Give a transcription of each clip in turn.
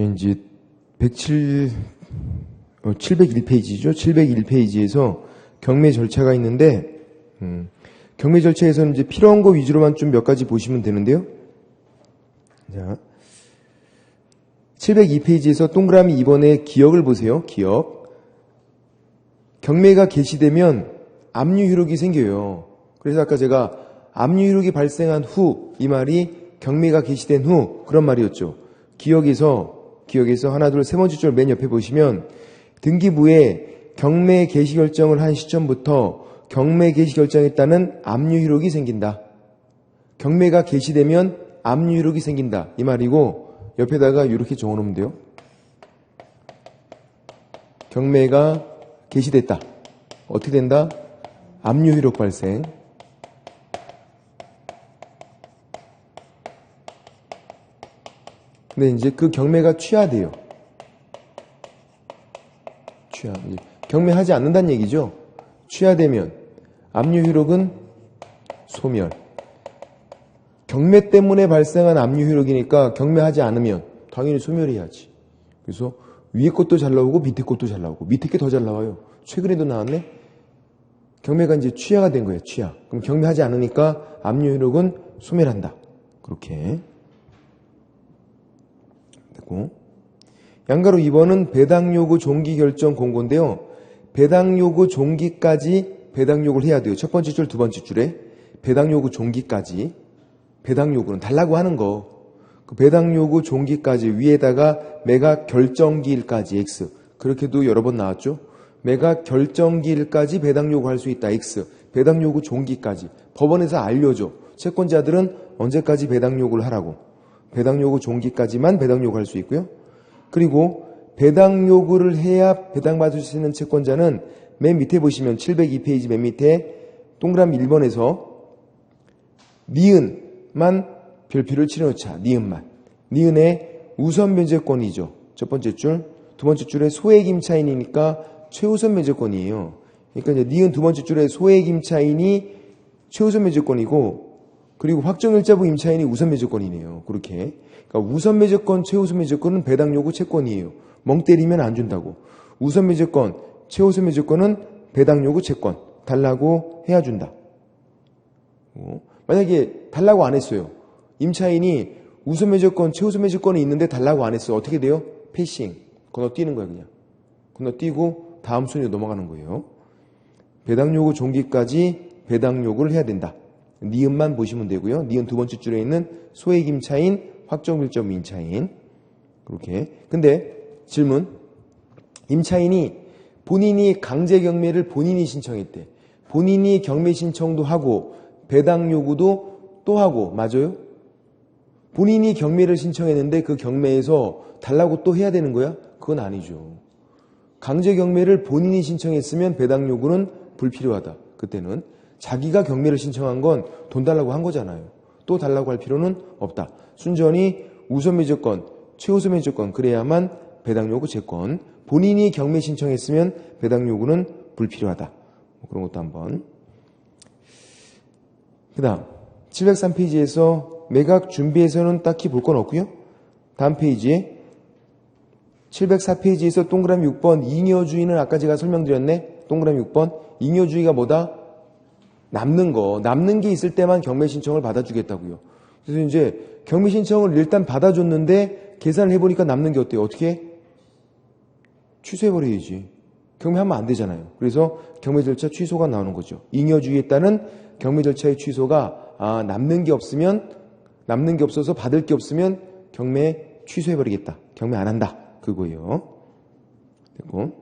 이제 701페이지죠. 701페이지에서 경매 절차가 있는데, 경매 절차에서는 이제 필요한 거 위주로만 좀 몇 가지 보시면 되는데요. 자, 702페이지에서 동그라미 2번의 기억을 보세요. 기억. 경매가 개시되면 압류 효력이 생겨요. 그래서 아까 제가 압류 효력이 발생한 후, 이 말이 경매가 개시된 후 그런 말이었죠. 기억에서 하나, 둘, 세 번째 줄 맨 옆에 보시면 등기부에 경매 개시 결정을 한 시점부터 경매 개시 결정에 따른 압류 효력이 생긴다. 경매가 개시되면 압류 효력이 생긴다. 이 말이고 옆에다가 이렇게 적어놓으면 돼요. 경매가 개시됐다. 어떻게 된다? 압류 효력 발생. 근데 이제 그 경매가 취하돼요. 경매하지 않는다는 얘기죠. 취하되면 압류 효력은 소멸. 경매 때문에 발생한 압류 효력이니까 경매하지 않으면 당연히 소멸해야지. 그래서 위에 것도 잘 나오고 밑에 것도 잘 나오고 밑에 게 더 잘 나와요. 최근에도 나왔네. 경매가 이제 취하가 된 거예요. 취하. 그럼 경매하지 않으니까 압류 효력은 소멸한다. 그렇게 됐고, 양가로 2번은 배당 요구 종기 결정 공고인데요. 배당 요구 종기까지 배당 요구를 해야 돼요. 첫 번째 줄, 두 번째 줄에 배당 요구 종기까지. 배당 요구는 달라고 하는 거. 그 배당 요구 종기까지 위에다가 매각 결정기일까지 X. 그렇게도 여러 번 나왔죠. 매각 결정기일까지 배당 요구할 수 있다. X. 배당 요구 종기까지. 법원에서 알려줘. 채권자들은 언제까지 배당 요구를 하라고. 배당 요구 종기까지만 배당 요구할 수 있고요. 그리고 배당 요구를 해야 배당받을 수 있는 채권자는 맨 밑에 보시면 702페이지 맨 밑에 동그라미 1번에서 니은만 별표를 치러놓자. 니은만. 니은의 우선 면제권이죠. 첫 번째 줄. 두 번째 줄에 소액 임차인이니까 최우선 면제권이에요. 그러니까 이제 니은 두 번째 줄에 소액 임차인이 최우선 면제권이고, 그리고 확정일자부 임차인이 우선 면제권이네요. 그렇게. 그러니까 우선 면제권, 최우선 면제권은 배당 요구 채권이에요. 멍 때리면 안 준다고. 우선 면제권, 최우선 면제권은 배당 요구 채권. 달라고 해야 준다. 만약에 달라고 안 했어요. 임차인이 우선 면제권, 최우선 면제권이 있는데 달라고 안 했어요. 어떻게 돼요? 패싱. 건너뛰는 거예요, 그냥. 건너뛰고 다음 순위로 넘어가는 거예요. 배당 요구 종기까지 배당 요구를 해야 된다. 니은만 보시면 되고요. 니은 두 번째 줄에 있는 소액 임차인, 확정일자부 임차인. 그렇게. 근데 질문. 임차인이 본인이 강제 경매를 본인이 신청했대. 본인이 경매 신청도 하고 배당 요구도 또 하고. 맞아요? 본인이 경매를 신청했는데 그 경매에서 달라고 또 해야 되는 거야? 그건 아니죠. 강제 경매를 본인이 신청했으면 배당 요구는 불필요하다. 그때는 자기가 경매를 신청한 건 돈 달라고 한 거잖아요. 또 달라고 할 필요는 없다. 순전히 우선 면제권, 최우선 면제권 그래야만 배당 요구 채권. 본인이 경매 신청했으면 배당 요구는 불필요하다. 그런 것도 한번. 그다음 703페이지에서 매각 준비에서는 딱히 볼 건 없고요. 다음 페이지에 704페이지에서 동그라미 6번 잉여주의는 아까 제가 설명드렸네. 동그라미 6번 잉여주의가 뭐다? 남는 게 있을 때만 경매 신청을 받아주겠다고요. 그래서 이제 경매 신청을 일단 받아줬는데 계산을 해보니까 남는 게 어때요? 어떻게? 취소해버려야지. 경매하면 안 되잖아요. 그래서 경매 절차 취소가 나오는 거죠. 잉여주의에 따른 경매 절차의 취소가 남는 게 없어서 받을 게 없으면 경매 취소해버리겠다. 경매 안 한다. 그거예요. 됐고.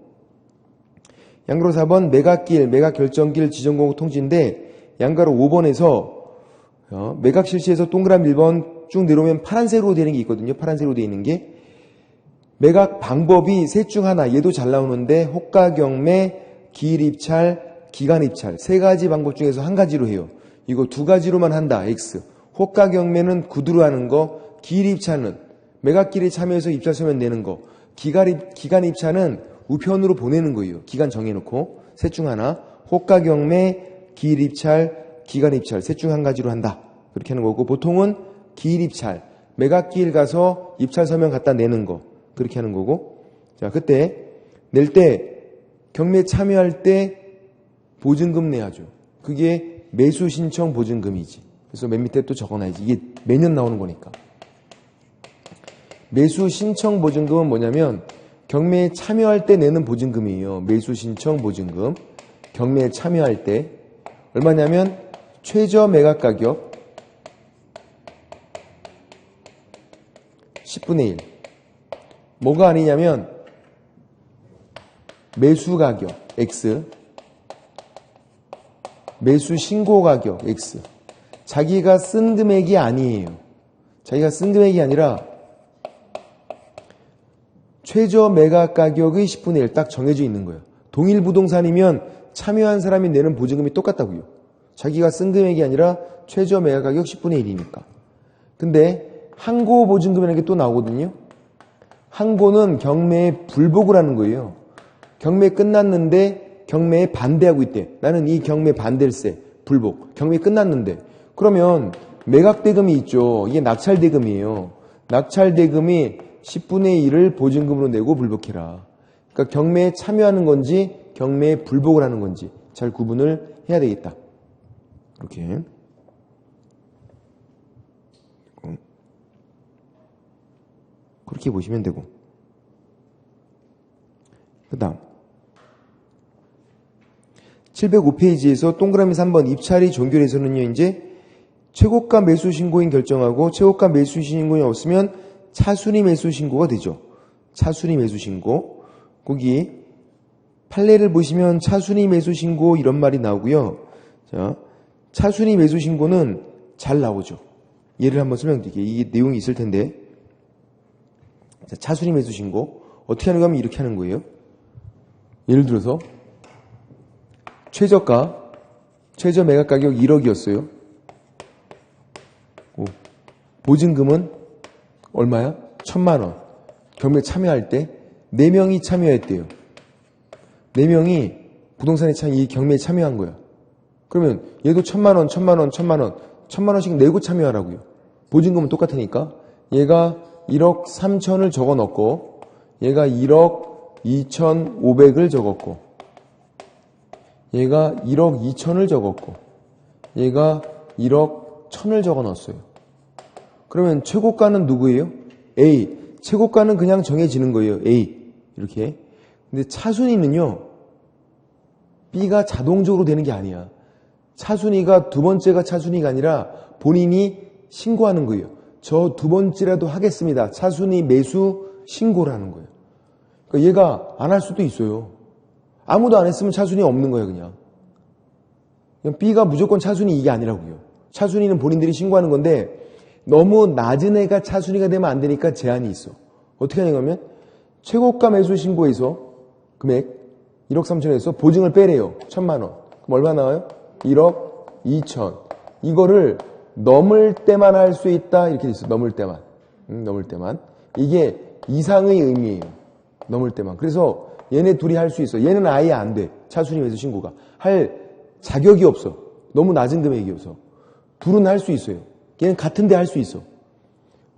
양가로 4번 매각기일, 매각결정기일 지정공고 통지인데 양가로 5번에서 매각 실시에서 동그라미 1번 쭉 내려오면 파란색으로 되는 게 있거든요. 파란색으로 되어 있는 게. 매각 방법이 셋 중 하나. 얘도 잘 나오는데 호가경매, 기일입찰, 기간입찰. 세 가지 방법 중에서 한 가지로 해요. 이거 두 가지로만 한다. X. 호가경매는 구두로 하는 거. 기일입찰은 매각기일에 참여해서 입찰서면 내는 거. 기간입찰은 우편으로 보내는 거예요. 기간 정해놓고. 셋 중 하나. 호가경매, 기일입찰, 기간입찰. 셋 중 한 가지로 한다. 그렇게 하는 거고 보통은 기일입찰. 매각기일 가서 입찰서면 갖다 내는 거. 그렇게 하는 거고. 자, 그때 낼 때 경매 참여할 때 보증금 내야죠. 그게 매수 신청 보증금이지. 그래서 맨 밑에 또 적어놔야지. 이게 매년 나오는 거니까. 매수 신청 보증금은 뭐냐면 경매에 참여할 때 내는 보증금이에요. 매수 신청 보증금. 경매에 참여할 때 얼마냐면 최저 매각 가격 10분의 1. 뭐가 아니냐면 매수 가격 X, 매수 신고 가격 X. 자기가 쓴 금액이 아니에요. 자기가 쓴 금액이 아니라 최저 매각 가격의 10분의 1 딱 정해져 있는 거예요. 동일 부동산이면 참여한 사람이 내는 보증금이 똑같다고요. 자기가 쓴 금액이 아니라 최저 매각 가격 10분의 1이니까. 근데 항고 보증금이라는 게 또 나오거든요. 항고는 경매에 불복을 하는 거예요. 경매 끝났는데 경매에 반대하고 있대. 나는 이 경매 반대일세. 불복. 경매 끝났는데. 그러면 매각대금이 있죠. 이게 낙찰대금이에요. 낙찰대금이 10분의 1을 보증금으로 내고 불복해라. 그러니까 경매에 참여하는 건지 경매에 불복을 하는 건지 잘 구분을 해야 되겠다. 이렇게. 그렇게 보시면 되고. 그 다음 705페이지에서 동그라미 3번 입찰이 종결에서는요. 이제 최고가 매수 신고인 결정하고 최고가 매수 신고인이 없으면 차순위 매수 신고가 되죠. 차순위 매수 신고. 거기 판례를 보시면 차순위 매수 신고 이런 말이 나오고요. 자, 차순위 매수 신고는 잘 나오죠. 예를 한번 설명드릴게요. 이게 내용이 있을 텐데. 자, 차순위 매수 신고 어떻게 하는 거 하면 이렇게 하는 거예요. 예를 들어서 최저가 최저 매각 가격 1억이었어요. 보증금은 얼마야? 1,000만 원. 경매 참여할 때 4명이 참여했대요. 4명이 부동산에 이 경매에 참여한 거야. 그러면 얘도 1,000만 원, 1,000만 원, 1,000만 원, 1,000만 원씩 내고 참여하라고요. 보증금은 똑같으니까 얘가 1억 3천을 적어 넣고 얘가 1억 2,500을 적었고 얘가 1억 2천을 적었고 얘가 1억 1,000을 적어 넣었어요. 그러면 최고가는 누구예요? A. 최고가는 그냥 정해지는 거예요. A. 이렇게. 근데 차순위는요. B가 자동적으로 되는 게 아니야. 차순위가 두 번째가 차순위가 아니라 본인이 신고하는 거예요. 저 두 번째라도 하겠습니다. 차순위 매수 신고를 하는 거예요. 그러니까 얘가 안 할 수도 있어요. 아무도 안 했으면 차순위 없는 거예요. 그냥 B가 무조건 차순위 이게 아니라고요. 차순위는 본인들이 신고하는 건데 너무 낮은 애가 차순위가 되면 안 되니까 제한이 있어. 어떻게 하냐면 최고가 매수 신고에서 금액 1억 3천에서 보증을 빼래요. 1,000만 원. 그럼 얼마 나와요? 1억 2천. 이거를 넘을 때만 할 수 있다. 이렇게 돼 있어. 넘을 때만. 넘을 때만. 이게 이상의 의미예요. 넘을 때만. 그래서 얘네 둘이 할 수 있어. 얘는 아예 안 돼. 차순위 매수 신고가. 할 자격이 없어. 너무 낮은 금액이어서. 둘은 할 수 있어요. 얘는 같은데 할 수 있어.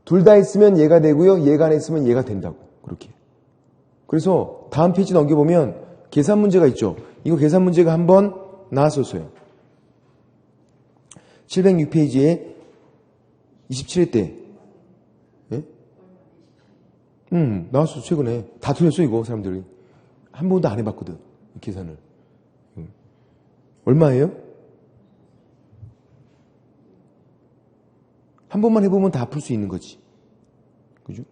둘 다 했으면 얘가 되고요. 얘가 안 했으면 얘가 된다고. 그렇게. 그래서 다음 페이지 넘겨보면 계산 문제가 있죠. 이거 계산 문제가 한번 나왔었어요. 706페이지에 27회 때. 예? 나왔어. 최근에. 다 틀렸어 이거 사람들이. 한 번도 안 해봤거든. 이 계산을. 얼마예요? 한 번만 해보면 다 풀 수 있는 거지. 그죠?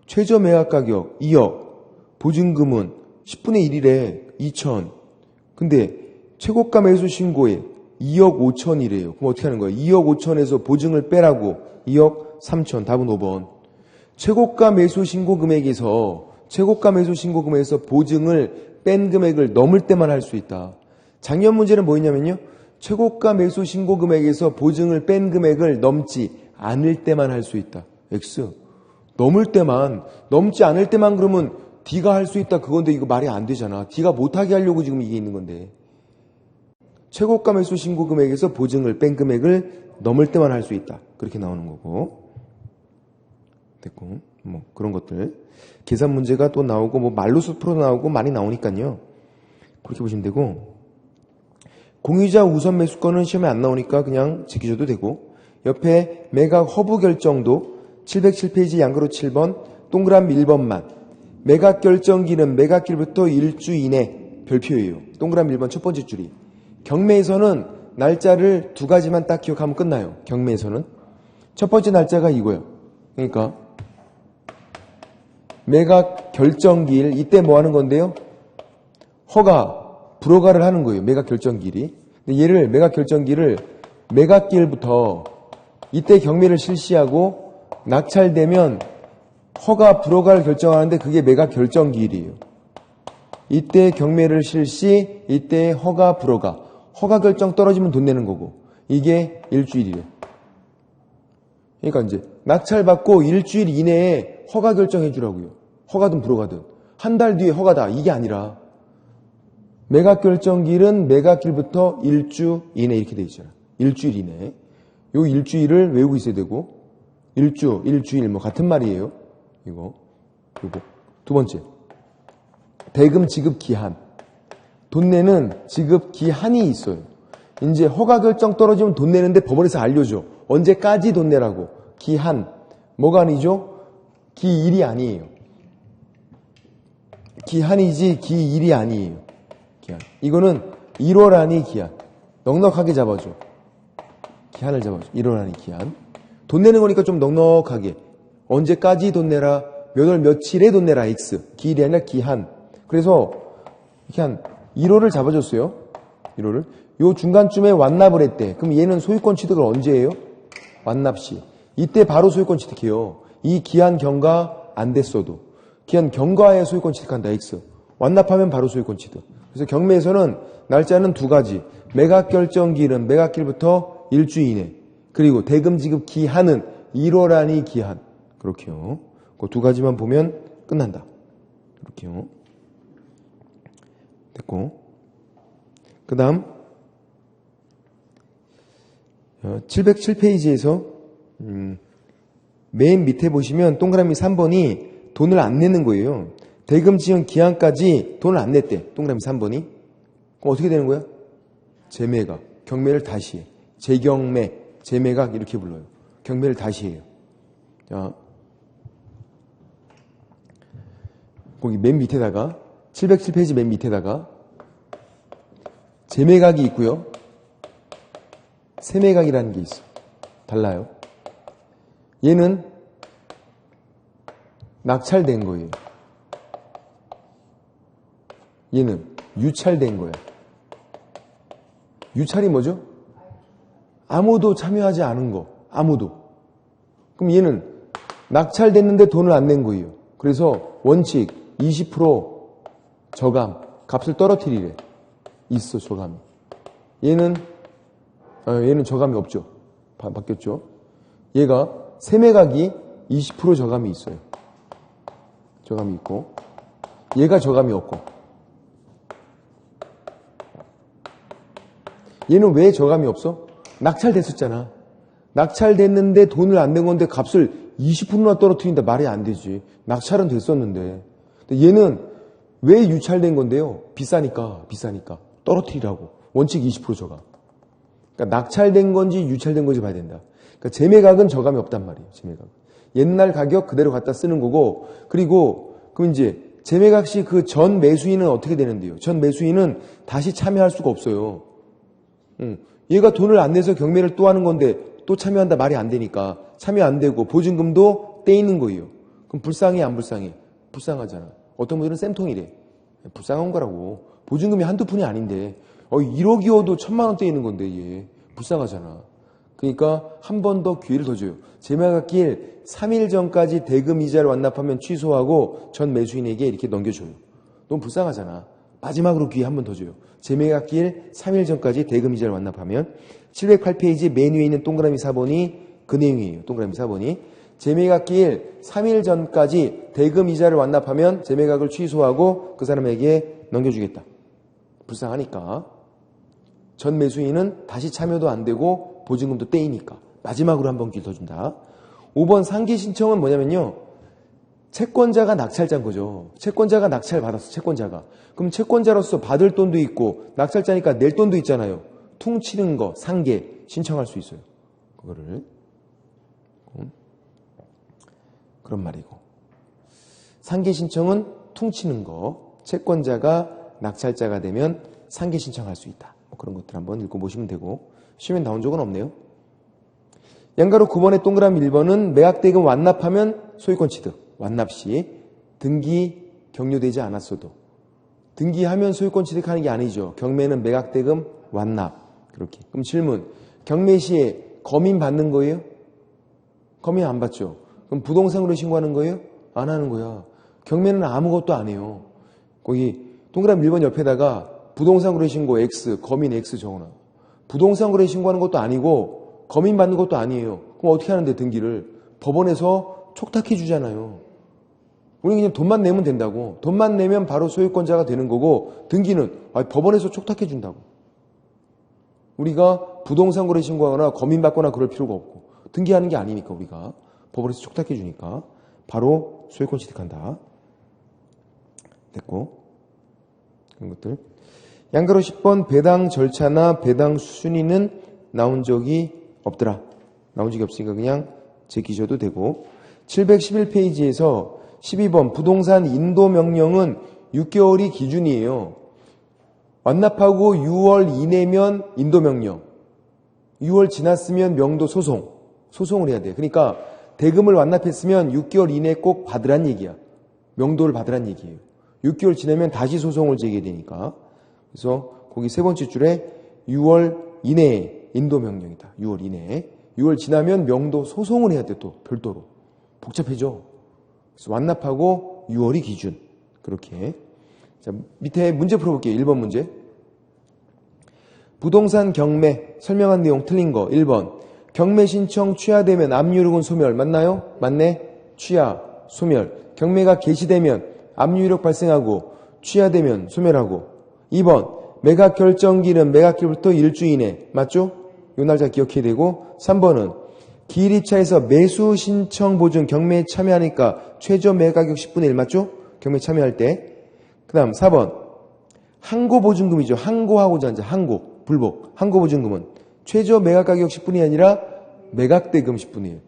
최저 매각 가격 2억. 보증금은 10분의 1이래. 2천. 근데 최고가 매수 신고에 2억 5천이래요. 그럼 어떻게 하는 거야? 2억 5천에서 보증을 빼라고 2억 3천. 답은 5번. 최고가 매수 신고 금액에서 보증을 뺀 금액을 넘을 때만 할 수 있다. 작년 문제는 뭐였냐면요. 최고가 매수 신고 금액에서 보증을 뺀 금액을 넘지 않을 때만 할 수 있다. X. 넘을 때만, 넘지 않을 때만 그러면 D가 할 수 있다. 그건데 이거 말이 안 되잖아. D가 못하게 하려고 지금 이게 있는 건데. 최고가 매수 신고 금액에서 보증을 뺀 금액을 넘을 때만 할 수 있다. 그렇게 나오는 거고. 됐고. 뭐 그런 것들. 계산 문제가 또 나오고 뭐 말로써 풀어 나오고 많이 나오니까요. 그렇게 보시면 되고, 공유자 우선 매수권은 시험에 안 나오니까 그냥 지키셔도 되고, 옆에 매각 허브 결정도 707페이지 양그룹 7번 동그라미 1번만 매각 결정기는 매각일부터 일주 이내 별표예요. 동그라미 1번 첫 번째 줄이. 경매에서는 날짜를 두 가지만 딱 기억하면 끝나요. 경매에서는 첫 번째 날짜가 이거예요. 그러니까 매각 결정기일, 이때 뭐 하는 건데요? 허가, 불허가를 하는 거예요. 매각 결정기일이. 얘를 매각 결정기를 매각기일부터 이때 경매를 실시하고 낙찰되면 허가, 불허가를 결정하는데 그게 매각 결정기일이에요. 이때 경매를 실시, 이때 허가, 불허가. 허가 결정 떨어지면 돈 내는 거고, 이게 일주일이에요. 그러니까 이제 낙찰받고 일주일 이내에 허가 결정해 주라고요. 허가든 불허가든. 한 달 뒤에 허가다. 이게 아니라 매각 결정기일은 매각일부터 일주 이내 이렇게 돼 있잖아. 일주일 이내. 요 일주일을 외우고 있어야 되고, 일주, 일주일 뭐 같은 말이에요. 이거. 그리고 두 번째. 대금 지급 기한. 돈 내는 지급 기한이 있어요. 이제 허가 결정 떨어지면 돈 내는데 법원에서 알려줘. 언제까지 돈 내라고. 기한. 뭐가 아니죠? 기일이 아니에요. 기한이지 기일이 아니에요. 기한. 이거는 1월 안이 기한. 넉넉하게 잡아줘. 기한을 잡아줘. 1월 안이 기한. 돈 내는 거니까 좀 넉넉하게. 언제까지 돈 내라. 몇 월 며칠에 돈 내라. X. 기일이 아니라 기한. 그래서 이렇게 한 1월을 잡아줬어요. 1월을. 요 중간쯤에 완납을 했대. 그럼 얘는 소유권 취득을 언제 해요? 완납 시. 이때 바로 소유권 취득해요. 이 기한 경과 안 됐어도. 기한 경과에 소유권 취득한다. X. 완납하면 바로 소유권 취득. 그래서 경매에서는 날짜는 두 가지. 매각 결정기일은 매각일부터 일주일 이내. 그리고 대금 지급 기한은 1월 안이 기한. 그렇게요. 그 두 가지만 보면 끝난다. 그렇게요. 됐고. 그 다음 707페이지에서 맨 밑에 보시면 동그라미 3번이 돈을 안 내는 거예요. 대금 지연 기한까지 돈을 안 냈대. 동그라미 3번이. 그럼 어떻게 되는 거야? 재매각. 경매를 다시 해. 재경매, 재매각 이렇게 불러요. 경매를 다시 해요. 자, 거기 맨 밑에다가 707페이지 맨 밑에다가 재매각이 있고요. 세매각이라는 게 있어. 달라요. 얘는 낙찰된 거예요. 얘는 유찰된 거야. 유찰이 뭐죠? 아무도 참여하지 않은 거. 아무도. 그럼 얘는 낙찰됐는데 돈을 안 낸 거예요. 그래서 원칙 20% 저감, 값을 떨어뜨리래. 있어, 저감이. 얘는 저감이 없죠. 바뀌었죠. 얘가 세매각이 20% 저감이 있어요. 저감이 있고, 얘가 저감이 없고. 얘는 왜 저감이 없어? 낙찰됐었잖아. 낙찰됐는데 돈을 안 낸 건데 값을 20%나 떨어뜨린다. 말이 안 되지. 낙찰은 됐었는데. 근데 얘는 왜 유찰된 건데요? 비싸니까. 떨어뜨리라고. 원칙 20% 저감. 그러니까 낙찰된 건지 유찰된 건지 봐야 된다. 그러니까 재매각은 저감이 없단 말이에요. 재매각. 옛날 가격 그대로 갖다 쓰는 거고, 그리고 그럼 이제 재매각 시 그 전 매수인은 어떻게 되는데요? 전 매수인은 다시 참여할 수가 없어요. 얘가 돈을 안 내서 경매를 또 하는 건데 또 참여한다 말이 안 되니까 참여 안 되고 보증금도 떼이는 거예요. 그럼 불쌍해 안 불쌍해? 불쌍하잖아. 어떤 분들은 쌤통이래. 불쌍한 거라고. 보증금이 한두 푼이 아닌데 1억이어도 1,000만 원 떼이는 건데 얘 불쌍하잖아. 그러니까 한 번 더 기회를 더 줘요. 재매각기일 3일 전까지 대금 이자를 완납하면 취소하고 전 매수인에게 이렇게 넘겨줘요. 너무 불쌍하잖아. 마지막으로 기회 한 번 더 줘요. 재매각기일 3일 전까지 대금 이자를 완납하면 708페이지 맨 위에 있는 동그라미 4번이 그 내용이에요. 동그라미 4번이 재매각기일 3일 전까지 대금 이자를 완납하면 재매각을 취소하고 그 사람에게 넘겨주겠다. 불쌍하니까. 전 매수인은 다시 참여도 안 되고 보증금도 떼이니까 마지막으로 한 번 기회 더 준다. 5번 상기 신청은 뭐냐면요. 채권자가 낙찰자인 거죠. 채권자가 낙찰 받았어, 채권자가. 그럼 채권자로서 받을 돈도 있고 낙찰자니까 낼 돈도 있잖아요. 퉁치는 거, 상계 신청할 수 있어요. 그거를. 그런 말이고. 상계 신청은 퉁치는 거, 채권자가 낙찰자가 되면 상계 신청할 수 있다. 뭐 그런 것들 한번 읽어보시면 되고. 시험에 나온 적은 없네요. 양가로 9번의 동그라미 1번은 매각대금 완납하면 소유권 취득. 완납 시 등기 격려되지 않았어도. 등기하면 소유권 취득하는 게 아니죠. 경매는 매각대금 완납. 그렇게. 그럼 질문. 경매 시에 검인 받는 거예요? 검인 안 받죠. 그럼 부동산으로 신고하는 거예요? 안 하는 거야. 경매는 아무것도 안 해요. 거기 동그라미 1번 옆에다가 부동산으로 신고 X, 검인 X 적어놔. 부동산으로 신고하는 것도 아니고 검인 받는 것도 아니에요. 그럼 어떻게 하는데 등기를? 법원에서 촉탁해 주잖아요. 우리 그냥 돈만 내면 된다고. 돈만 내면 바로 소유권자가 되는 거고 등기는 법원에서 촉탁해 준다고. 우리가 부동산 거래 신고하거나 검인 받거나 그럴 필요가 없고 등기하는 게 아니니까 우리가 법원에서 촉탁해 주니까 바로 소유권 취득한다. 됐고 그런 것들. 양가로 10번 배당 절차나 배당 순위는 나온 적이 없더라. 나온 적이 없으니까 그냥 제끼셔도 되고 711페이지에서 12번 부동산 인도 명령은 6개월이 기준이에요. 완납하고 6월 이내면 인도 명령. 6월 지났으면 명도 소송. 소송을 해야 돼. 그러니까 대금을 완납했으면 6개월 이내에 꼭 받으란 얘기야. 명도를 받으란 얘기예요. 6개월 지나면 다시 소송을 제기해야 되니까. 그래서 거기 세 번째 줄에 6월 이내에 인도 명령이다. 6월 이내에. 6월 지나면 명도 소송을 해야 돼. 또 별도로. 복잡해져. 그래서 완납하고 6월이 기준. 그렇게. 자, 밑에 문제 풀어볼게요. 1번 문제. 부동산 경매 설명한 내용 틀린 거 1번. 경매 신청 취하되면 압류력은 소멸. 맞나요? 맞네. 취하, 소멸. 경매가 개시되면 압류력 발생하고 취하되면 소멸하고. 2번. 매각 결정기는 매각일부터 일주 이내. 맞죠? 이 날짜 기억해야 되고. 3번은 기일 입차에서 매수 신청 보증 경매에 참여하니까 최저 매가격 10분의 1 맞죠? 경매 참여할 때. 그 다음 4번 항고 보증금이죠. 항고하고자 하는 항고, 불복. 항고 보증금은 최저 매각가격 10분이 아니라 매각대금 10분의 1.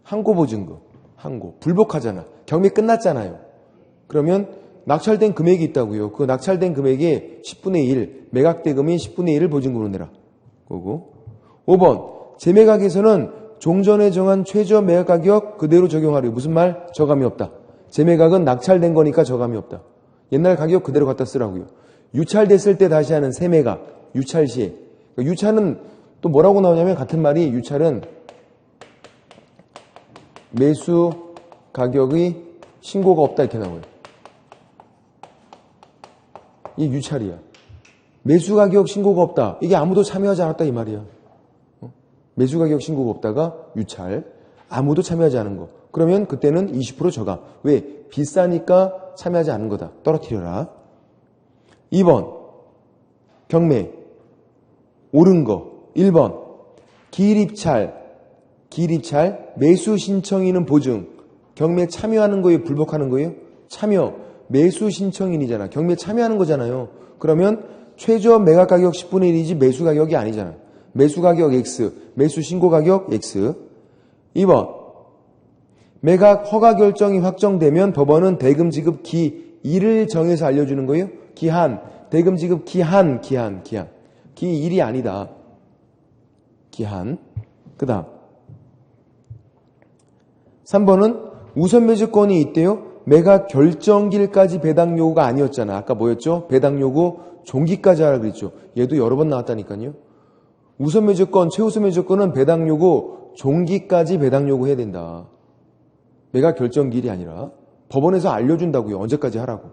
항고 보증금, 항고. 불복하잖아. 경매 끝났잖아요. 그러면 낙찰된 금액이 있다고요. 그 낙찰된 금액의 10분의 1, 매각대금인 10분의 1을 보증금으로 내라. 그거고. 5번 재매각에서는 종전에 정한 최저 매각가격 그대로 적용하려. 무슨 말? 저감이 없다. 재매각은 낙찰된 거니까 저감이 없다. 옛날 가격 그대로 갖다 쓰라고요. 유찰됐을 때 다시 하는 세매각, 유찰 시에. 그러니까 유찰은 또 뭐라고 나오냐면 같은 말이 유찰은 매수 가격의 신고가 없다 이렇게 나와요. 이게 유찰이야. 매수 가격 신고가 없다. 이게 아무도 참여하지 않았다 이 말이야. 매수 가격 신고가 없다가 유찰. 아무도 참여하지 않은 거. 그러면 그때는 20% 저감. 왜? 비싸니까 참여하지 않은 거다. 떨어뜨려라. 2번 경매 옳은 거. 1번 기일입찰 매수 신청인은 보증. 경매 참여하는 거예요? 불복하는 거예요? 참여. 매수 신청인이잖아. 경매 참여하는 거잖아요. 그러면 최저 매각 가격 10분의 1이지 매수 가격이 아니잖아. 매수 가격 X, 매수 신고 가격 X. 2번 매각 허가 결정이 확정되면 법원은 대금 지급 기일을 정해서 알려주는 거예요. 기한, 대금 지급 기한. 기일이 아니다. 기한. 그 다음 3번은 우선 매수권이 있대요. 매각 결정일까지 배당 요구가 아니었잖아. 아까 뭐였죠? 배당 요구 종기까지 하라 그랬죠. 얘도 여러 번 나왔다니까요. 우선 매수권, 최우선 매수권은 배당 요구 종기까지 배당 요구해야 된다. 매각 결정일이 아니라 법원에서 알려준다고요. 언제까지 하라고.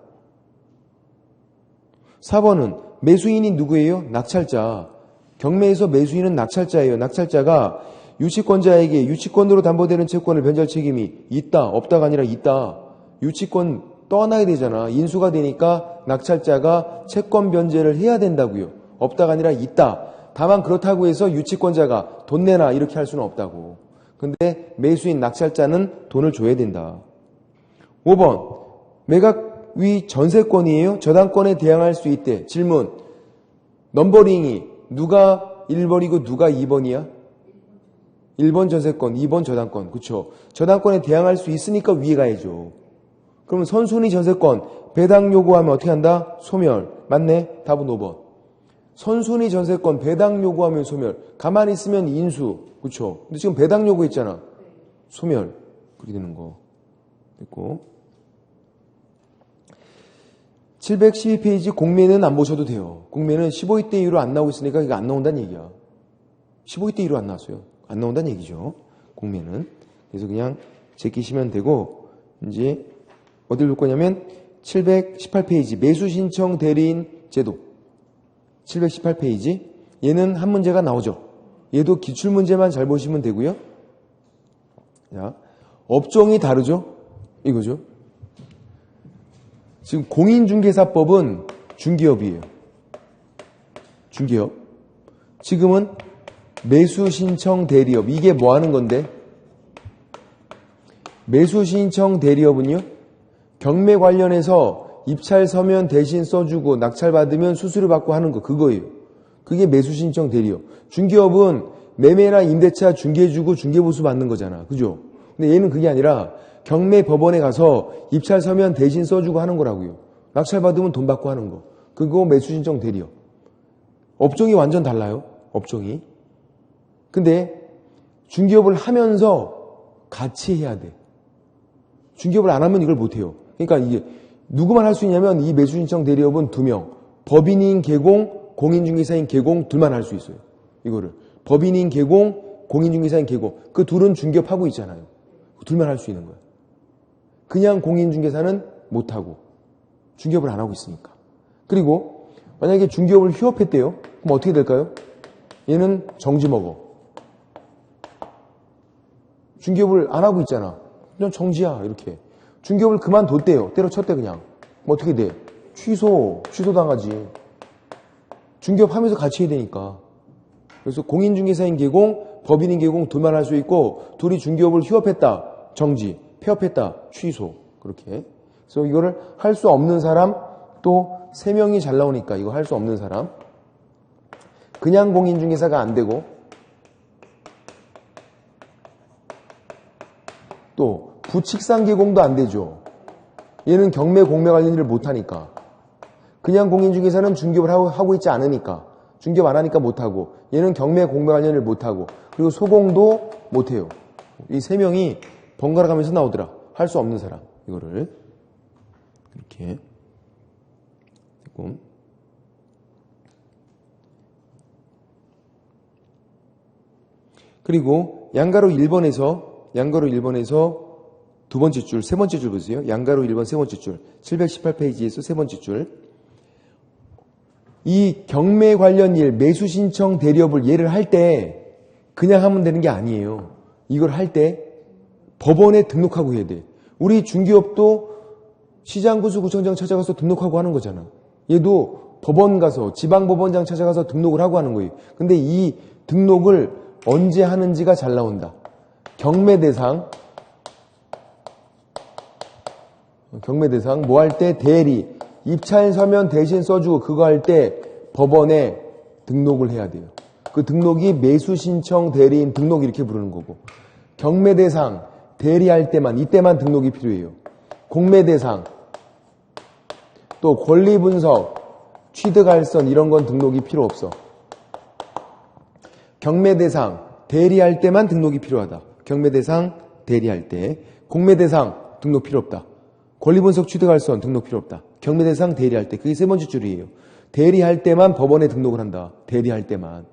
4번은 매수인이 누구예요? 낙찰자. 경매에서 매수인은 낙찰자예요. 낙찰자가 유치권자에게 유치권으로 담보되는 채권을 변제할 책임이 있다, 없다가 아니라 있다. 유치권 떠나야 되잖아. 인수가 되니까 낙찰자가 채권 변제를 해야 된다고요. 없다가 아니라 있다. 다만 그렇다고 해서 유치권자가 돈 내놔 이렇게 할 수는 없다고. 근데 매수인 낙찰자는 돈을 줘야 된다. 5번. 매각 위 전세권이에요? 저당권에 대항할 수 있대. 질문. 넘버링이 누가 1번이고 누가 2번이야? 1번 전세권, 2번 저당권. 그쵸? 저당권에 대항할 수 있으니까 위에 가야죠. 그러면 선순위 전세권 배당 요구하면 어떻게 한다? 소멸. 맞네? 답은 5번. 선순위 전세권 배당 요구하면 소멸. 가만히 있으면 인수. 그쵸? 근데 지금 배당 요구했잖아. 소멸. 그렇게 되는 거. 됐고. 712페이지 공매는 안 보셔도 돼요. 공매는 15일 대 이후로 안 나오고 있으니까 이거 안 나온다는 얘기야. 15일 대 이후로 안 나왔어요. 안 나온다는 얘기죠. 공매는. 그래서 그냥 제끼시면 되고, 이제 어디를 볼 거냐면 718페이지 매수신청 대리인 제도. 718페이지. 얘는 한 문제가 나오죠. 얘도 기출문제만 잘 보시면 되고요. 자, 업종이 다르죠. 이거죠. 지금 공인중개사법은 중개업이에요. 중개업. 지금은 매수신청 대리업. 이게 뭐 하는 건데? 매수신청 대리업은요. 경매 관련해서 입찰 서면 대신 써주고 낙찰 받으면 수수료 받고 하는 거 그거예요. 그게 매수신청 대리업. 중개업은 매매나 임대차 중개해주고 중개보수 받는 거잖아. 그죠? 근데 얘는 그게 아니라 경매 법원에 가서 입찰 서면 대신 써주고 하는 거라고요. 낙찰 받으면 돈 받고 하는 거. 그거 매수신청 대리업. 업종이 완전 달라요. 업종이. 근데 중개업을 하면서 같이 해야 돼. 중개업을 안 하면 이걸 못 해요. 그러니까 이게 누구만 할 수 있냐면 이 매수신청 대리업은 2명. 법인인 개공, 공인중개사인 개공 둘만 할 수 있어요. 이거를. 법인인 개공, 공인중개사인 개공. 그 둘은 중개업 하고 있잖아요. 둘만 할 수 있는 거예요. 그냥 공인중개사는 못하고 중개업을 안 하고 있으니까. 그리고 만약에 중개업을 휴업했대요. 그럼 어떻게 될까요? 얘는 정지 먹어. 중개업을 안 하고 있잖아. 그냥 정지야 이렇게. 중개업을 그만뒀대요. 때려쳤대 그냥. 그럼 어떻게 돼? 취소당하지. 중개업 하면서 같이 해야 되니까. 그래서 공인중개사인 개공, 법인인 개공 둘만 할 수 있고 둘이 중개업을 휴업했다. 정지. 폐업했다. 취소. 그렇게. 그래서 이거를 할 수 없는 사람 또 3명이 잘 나오니까 이거 할 수 없는 사람. 그냥 공인중개사가 안 되고 또 부칙상 개공도 안 되죠. 얘는 경매 공매 관련 일을 못하니까. 그냥 공인중개사는 중개업을 하고 있지 않으니까. 중개업 안 하니까 못하고 얘는 경매 공매 관련 일을 못하고 그리고 소공도 못해요. 이 3명이 번갈아 가면서 나오더라. 할 수 없는 사람. 이거를 이렇게 됐고. 그리고 양가로 1번에서 두 번째 줄, 세 번째 줄 보세요. 양가로 1번 세 번째 줄. 718페이지에서 세 번째 줄. 이 경매 관련 일, 매수 신청 대리업을 얘를 할 때 그냥 하면 되는 게 아니에요. 이걸 할 때 법원에 등록하고 해야 돼. 우리 중개업도 시장구수 구청장 찾아가서 등록하고 하는 거잖아. 얘도 법원 가서 지방법원장 찾아가서 등록을 하고 하는 거예요. 근데 이 등록을 언제 하는지가 잘 나온다. 경매 대상 뭐 할 때 대리 입찰 서면 대신 써주고 그거 할 때 법원에 등록을 해야 돼요. 그 등록이 매수 신청 대리인 등록 이렇게 부르는 거고 경매 대상 대리할 때만 이때만 등록이 필요해요. 공매 대상 또 권리 분석 취득알선 이런 건 등록이 필요 없어. 경매 대상 대리할 때만 등록이 필요하다. 경매 대상 대리할 때 공매 대상 등록 필요 없다. 권리분석 취득할선 등록 필요 없다. 경매 대상 대리할 때 그게 세 번째 줄이에요. 대리할 때만 법원에 등록을 한다. 대리할 때만.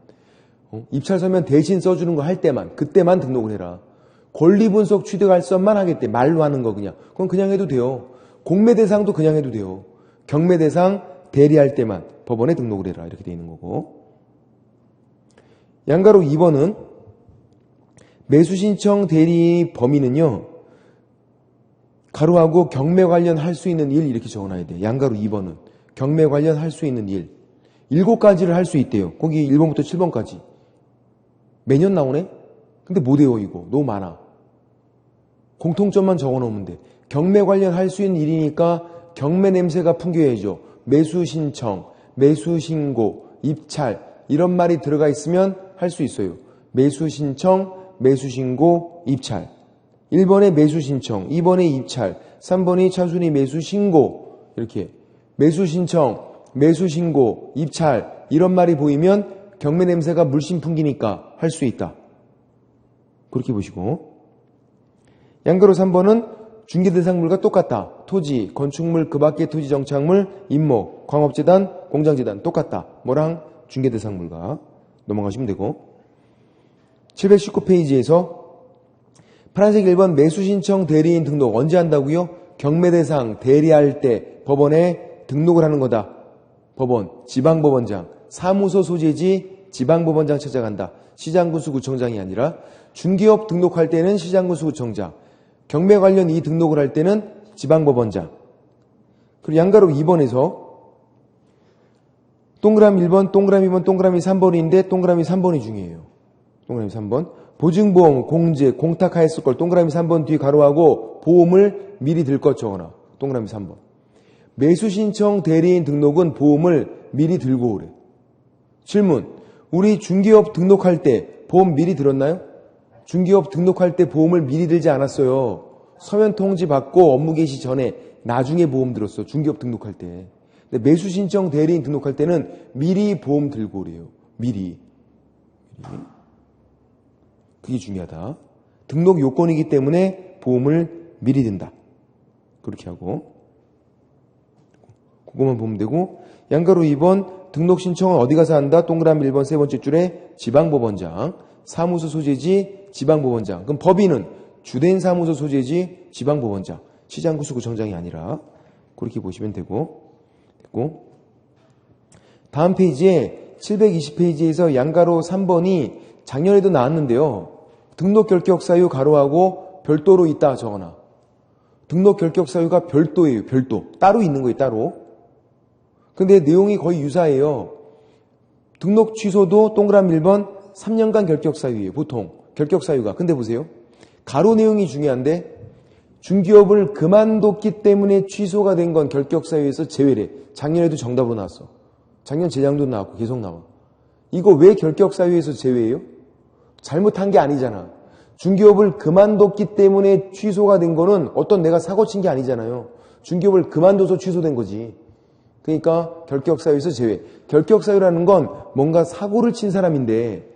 입찰 서면 대신 써주는 거 할 때만 그때만 등록을 해라. 권리분석 취득할선만 하겠대. 말로 하는 거 그냥. 그건 그냥 해도 돼요. 공매 대상도 그냥 해도 돼요. 경매 대상 대리할 때만 법원에 등록을 해라. 이렇게 돼 있는 거고. 양가로 2번은 매수신청 대리 범위는요. 가로하고 경매 관련 할 수 있는 일 이렇게 적어놔야 돼. 양가로 2번은 경매 관련 할 수 있는 일 7가지를 할 수 있대요. 거기 1번부터 7번까지 매년 나오네? 근데 못 외워 이거 너무 많아. 공통점만 적어놓으면 돼. 경매 관련할 수 있는 일이니까 경매 냄새가 풍겨야죠. 매수 신청, 매수 신고, 입찰 이런 말이 들어가 있으면 할 수 있어요. 매수 신청, 매수 신고, 입찰. 1번에 매수 신청, 2번에 입찰, 3번이 차순위 매수 신고. 이렇게 매수 신청, 매수 신고, 입찰 이런 말이 보이면 경매 냄새가 물씬 풍기니까 할 수 있다. 그렇게 보시고, 양가로 3번은 중개대상물과 똑같다. 토지, 건축물, 그 밖의 토지 정착물, 임목, 광업재단, 공장재단 똑같다. 뭐랑? 중개대상물과 넘어가시면 되고, 719페이지에서 파란색 1번 매수신청 대리인 등록 언제 한다고요? 경매대상 대리할 때 법원에 등록을 하는 거다. 법원, 지방법원장, 사무소 소재지 지방법원장 찾아간다. 시장군수구청장이 아니라 중개업 등록할 때는 시장군수구청장, 경매 관련 이 등록을 할 때는 지방법원장. 그리고 양가로 2번에서 동그라미 1번, 동그라미 2번, 동그라미 3번인데 동그라미 3번이 중요해요. 동그라미 3번. 보증보험, 공제, 공탁하였을 걸 동그라미 3번 뒤 가로하고 보험을 미리 들 것 적어놔. 동그라미 3번. 매수신청 대리인 등록은 보험을 미리 들고 오래. 질문. 우리 중개업 등록할 때 보험 미리 들었나요? 중개업 등록할 때 보험을 미리 들지 않았어요. 서면 통지 받고 업무 개시 전에 나중에 보험 들었어. 중개업 등록할 때. 근데 매수신청 대리인 등록할 때는 미리 보험 들고 오래요. 미리. 그게 중요하다. 등록 요건이기 때문에 보험을 미리 든다. 그렇게 하고 그거만 보면 되고, 양가로 2번 등록 신청은 어디 가서 한다? 동그라미 1번 세 번째 줄에 지방법원장, 사무소 소재지 지방법원장. 그럼 법인은 주된 사무소 소재지 지방법원장, 시장군수구청장이 아니라 그렇게 보시면 되고, 다음 페이지에 720페이지에서 양가로 3번이 작년에도 나왔는데요. 등록 결격 사유 가로하고 별도로 있다 적어놔. 등록 결격 사유가 별도예요. 별도. 따로 있는 거예요. 따로. 근데 내용이 거의 유사해요. 등록 취소도 동그라미 1번 3년간 결격 사유예요. 보통 결격 사유가. 근데 보세요. 가로 내용이 중요한데 중개업을 그만뒀기 때문에 취소가 된 건 결격 사유에서 제외래. 작년에도 정답으로 나왔어. 작년 재작년도 나왔고 계속 나와. 이거 왜 결격 사유에서 제외예요? 잘못한 게 아니잖아. 중개업을 그만뒀기 때문에 취소가 된 거는 어떤 내가 사고 친 게 아니잖아요. 중개업을 그만둬서 취소된 거지. 그러니까 결격 사유에서 제외. 결격 사유라는 건 뭔가 사고를 친 사람인데,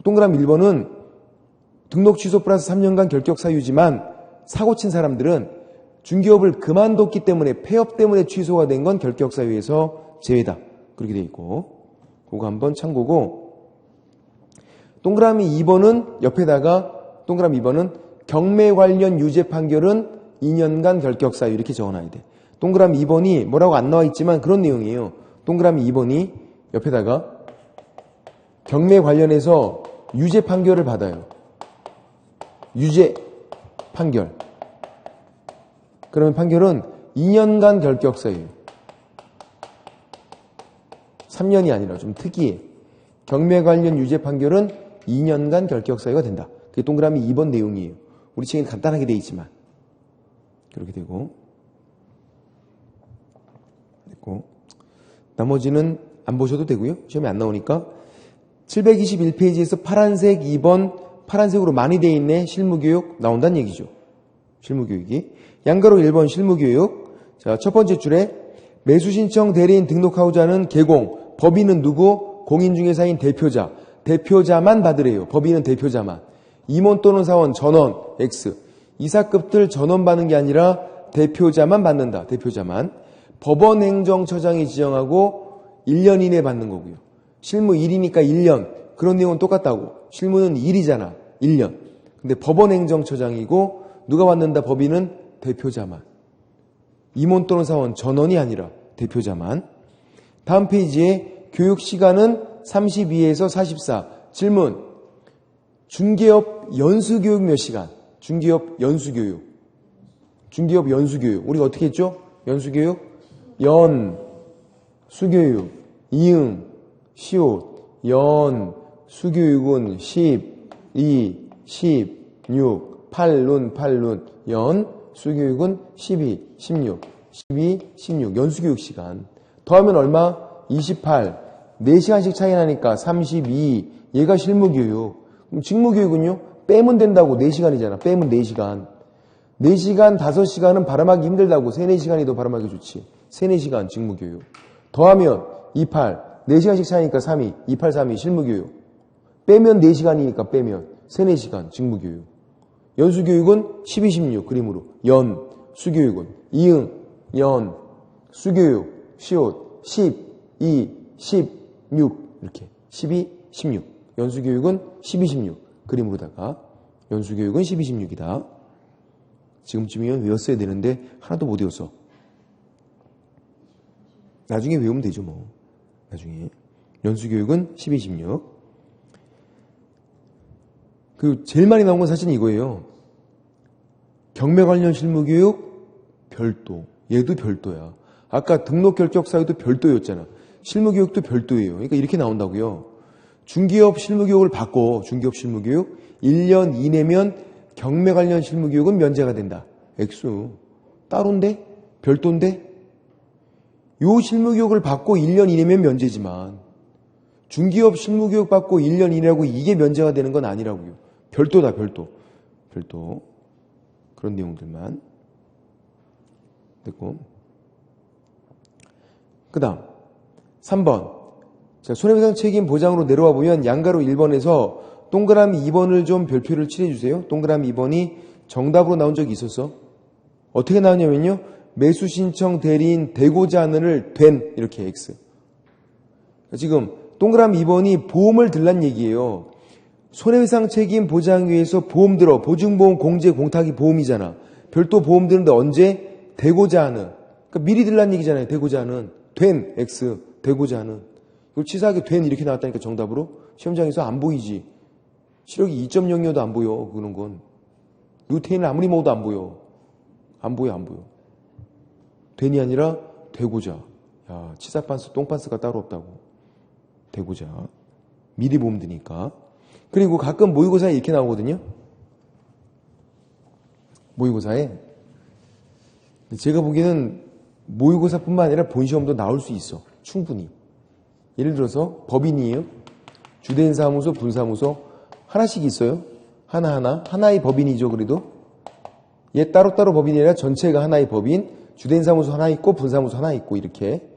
동그라미 1번은 등록 취소 플러스 3년간 결격 사유지만 사고 친 사람들은 중개업을 그만뒀기 때문에 폐업 때문에 취소가 된 건 결격 사유에서 제외다. 그렇게 돼 있고, 그거 한번 참고고, 동그라미 2번은 옆에다가 동그라미 2번은 경매 관련 유죄 판결은 2년간 결격 사유 이렇게 적어놔야 돼. 동그라미 2번이 뭐라고 안 나와 있지만 그런 내용이에요. 동그라미 2번이 옆에다가 경매 관련해서 유죄 판결을 받아요. 유죄 판결. 그러면 판결은 2년간 결격 사유. 3년이 아니라 좀 특이해. 경매 관련 유죄 판결은 2년간 결격 사유가 된다. 그게 동그라미 2번 내용이에요. 우리 책에는 간단하게 되어 있지만 그렇게 되고, 나머지는 안 보셔도 되고요. 시험에 안 나오니까 721페이지에서 파란색 2번 파란색으로 많이 되어 있네. 실무교육 나온다는 얘기죠. 실무교육이. 양가로 1번 실무교육. 자, 첫 번째 줄에 매수신청 대리인 등록하고자 하는 개공. 법인은 누구? 공인중개사인 대표자. 대표자만 받으래요. 법인은 대표자만. 임원 또는 사원 전원 X. 이사급들 전원 받는 게 아니라 대표자만 받는다. 대표자만. 법원행정처장이 지정하고 1년 이내에 받는 거고요. 실무 1이니까 1년. 그런 내용은 똑같다고. 실무는 1이잖아. 1년. 근데 법원행정처장이고 누가 받는다? 법인은 대표자만. 임원 또는 사원 전원이 아니라 대표자만. 다음 페이지에 교육시간은 32에서 44. 질문. 중개업 연수교육 몇 시간? 중개업 연수교육. 중개업 연수교육. 우리가 어떻게 했죠? 연수교육? 수교육. 이응, 시옷. 수교육은 12, 16, 8룬. 수교육은 12, 16, 12, 16 연수교육 시간 더하면 얼마? 28 4시간씩 차이 나니까 32 얘가 실무교육. 그럼 직무교육은요? 빼면 된다고 4시간이잖아. 빼면 4시간. 4시간, 5시간은 발음하기 힘들다고 3, 4시간이 더 발음하기 좋지. 3, 4시간 직무교육. 더하면 28 4시간씩 차이니까 32 28, 32 실무교육. 빼면 4시간이니까 빼면 3, 4시간 직무교육. 연수교육은 12, 16 그림으로 연, 수교육은 이응, 연, 수교육, 시옷, 12, 16 이렇게 12, 16 연수교육은 12, 16 그림으로다가 연수교육은 12, 16이다. 지금쯤이면 외웠어야 되는데 하나도 못 외웠어. 나중에 외우면 되죠 뭐. 나중에 연수교육은 12, 16 그 제일 많이 나온 건 사실 이거예요. 경매 관련 실무교육 별도. 얘도 별도야. 아까 등록 결격 사유도 별도였잖아. 실무교육도 별도예요. 그러니까 이렇게 나온다고요. 중기업 실무교육을 받고 중기업 실무교육 1년 이내면 경매 관련 실무교육은 면제가 된다. 액수. 따로인데? 별도인데? 요 실무교육을 받고 1년 이내면 면제지만 중기업 실무교육 받고 1년 이내라고 이게 면제가 되는 건 아니라고요. 별도다, 별도. 별도. 그런 내용들만. 됐고. 그 다음. 3번. 자, 손해배상 책임 보장으로 내려와 보면 양가로 1번에서 동그라미 2번을 좀 별표를 칠해주세요. 동그라미 2번이 정답으로 나온 적이 있었어. 어떻게 나오냐면요. 매수 신청 대리인 되고자 하는을 된 이렇게 X. 지금 동그라미 2번이 보험을 들란 얘기예요. 손해배상 책임 보장 위해서 보험 들어. 보증보험, 공제, 공탁이 보험이잖아. 별도 보험 드는데 언제? 되고자 하는. 그러니까 미리 들란 얘기잖아요. 되고자 하는. 된 X. 되고자 하는. 이걸 치사하게 된 이렇게 나왔다니까 정답으로. 시험장에서 안 보이지. 시력이 2.0이어도 안 보여. 그런 건. 루테인을 아무리 먹어도 안 보여. 안 보여, 안 보여. 된이 아니라 되고자. 야, 치사반스, 똥반스가 따로 없다고. 되고자. 미리 보험 드니까. 그리고 가끔 모의고사에 이렇게 나오거든요. 모의고사에. 제가 보기에는 모의고사뿐만 아니라 본시험도 나올 수 있어. 충분히. 예를 들어서 법인이에요. 주된 사무소, 분사무소 하나씩 있어요. 하나하나. 하나의 법인이죠. 그래도. 얘 따로따로 법인이 아니라 전체가 하나의 법인. 주된 사무소 하나 있고 분사무소 하나 있고 이렇게.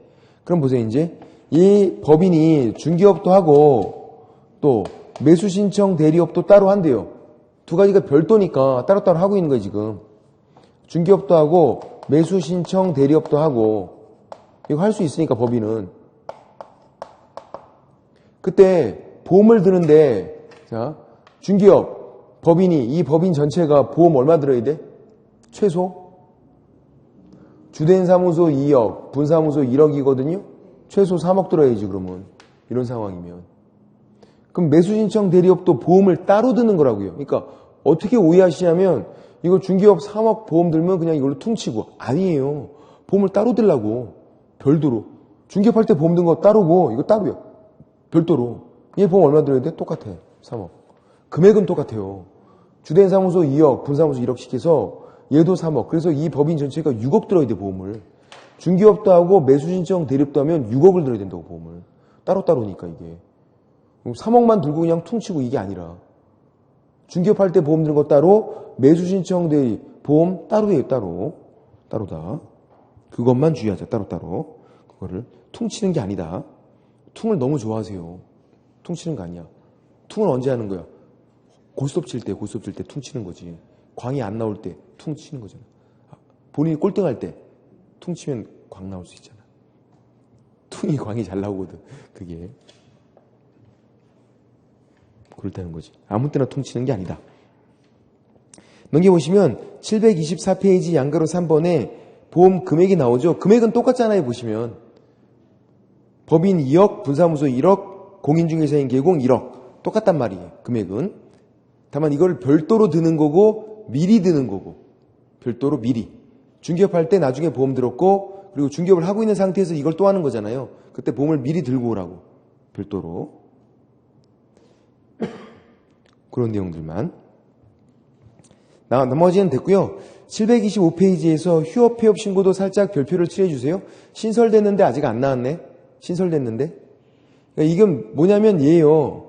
그럼 보세요. 이제 이 법인이 중개업도 하고 또 매수신청 대리업도 따로 한대요. 두 가지가 별도니까 따로따로 하고 있는 거예요. 지금. 중개업도 하고 매수신청 대리업도 하고 이거 할 수 있으니까 법인은. 그때 보험을 드는데 자 중개업 법인이 이 법인 전체가 보험 얼마 들어야 돼? 최소? 주된 사무소 2억, 분사무소 1억이거든요. 최소 3억 들어야지 그러면. 이런 상황이면. 그럼 매수신청 대리업도 보험을 따로 드는 거라고요. 그러니까 어떻게 오해하시냐면 이거 중개업 3억 보험 들면 그냥 이걸로 퉁치고. 아니에요. 보험을 따로 들라고. 별도로. 중개업할 때 보험 든 거 따로고 이거 따로요. 별도로. 얘 보험 얼마 들어야 돼? 똑같아. 3억. 금액은 똑같아요. 주된 사무소 2억, 분사무소 1억씩 해서 얘도 3억. 그래서 이 법인 전체가 6억 들어야 돼, 보험을. 중개업도 하고 매수신청 대리업도 하면 6억을 들어야 된다고, 보험을. 따로따로니까, 이게. 3억만 들고 그냥 퉁치고 이게 아니라. 중개업 할 때 보험 드는 거 따로, 매수신청 대리, 보험 따로예요, 따로. 따로다. 그것만 주의하자, 따로따로. 그거를 퉁치는 게 아니다. 퉁을 너무 좋아하세요. 퉁치는 거 아니야. 퉁을 언제 하는 거야? 고스톱 칠 때 퉁치는 거지. 광이 안 나올 때 퉁치는 거잖아. 본인이 꼴등할 때 퉁치면 광 나올 수 있잖아. 퉁이 광이 잘 나오거든. 그게. 그렇다는 거지. 아무 때나 퉁치는 게 아니다. 넘겨보시면 724페이지 양가로 3번에 보험 금액이 나오죠. 금액은 똑같잖아요. 보시면. 법인 2억, 분사무소 1억, 공인중개사인 개공 1억. 똑같단 말이에요. 금액은. 다만 이걸 별도로 드는 거고 미리 드는 거고. 별도로 미리. 중개업할 때 나중에 보험 들었고 그리고 중개업을 하고 있는 상태에서 이걸 또 하는 거잖아요. 그때 보험을 미리 들고 오라고. 별도로. 그런 내용들만. 나머지는 됐고요. 725페이지에서 휴업 폐업 신고도 살짝 별표를 칠해주세요. 신설됐는데 아직 안 나왔네. 신설됐는데. 그러니까 이건 뭐냐면 얘예요.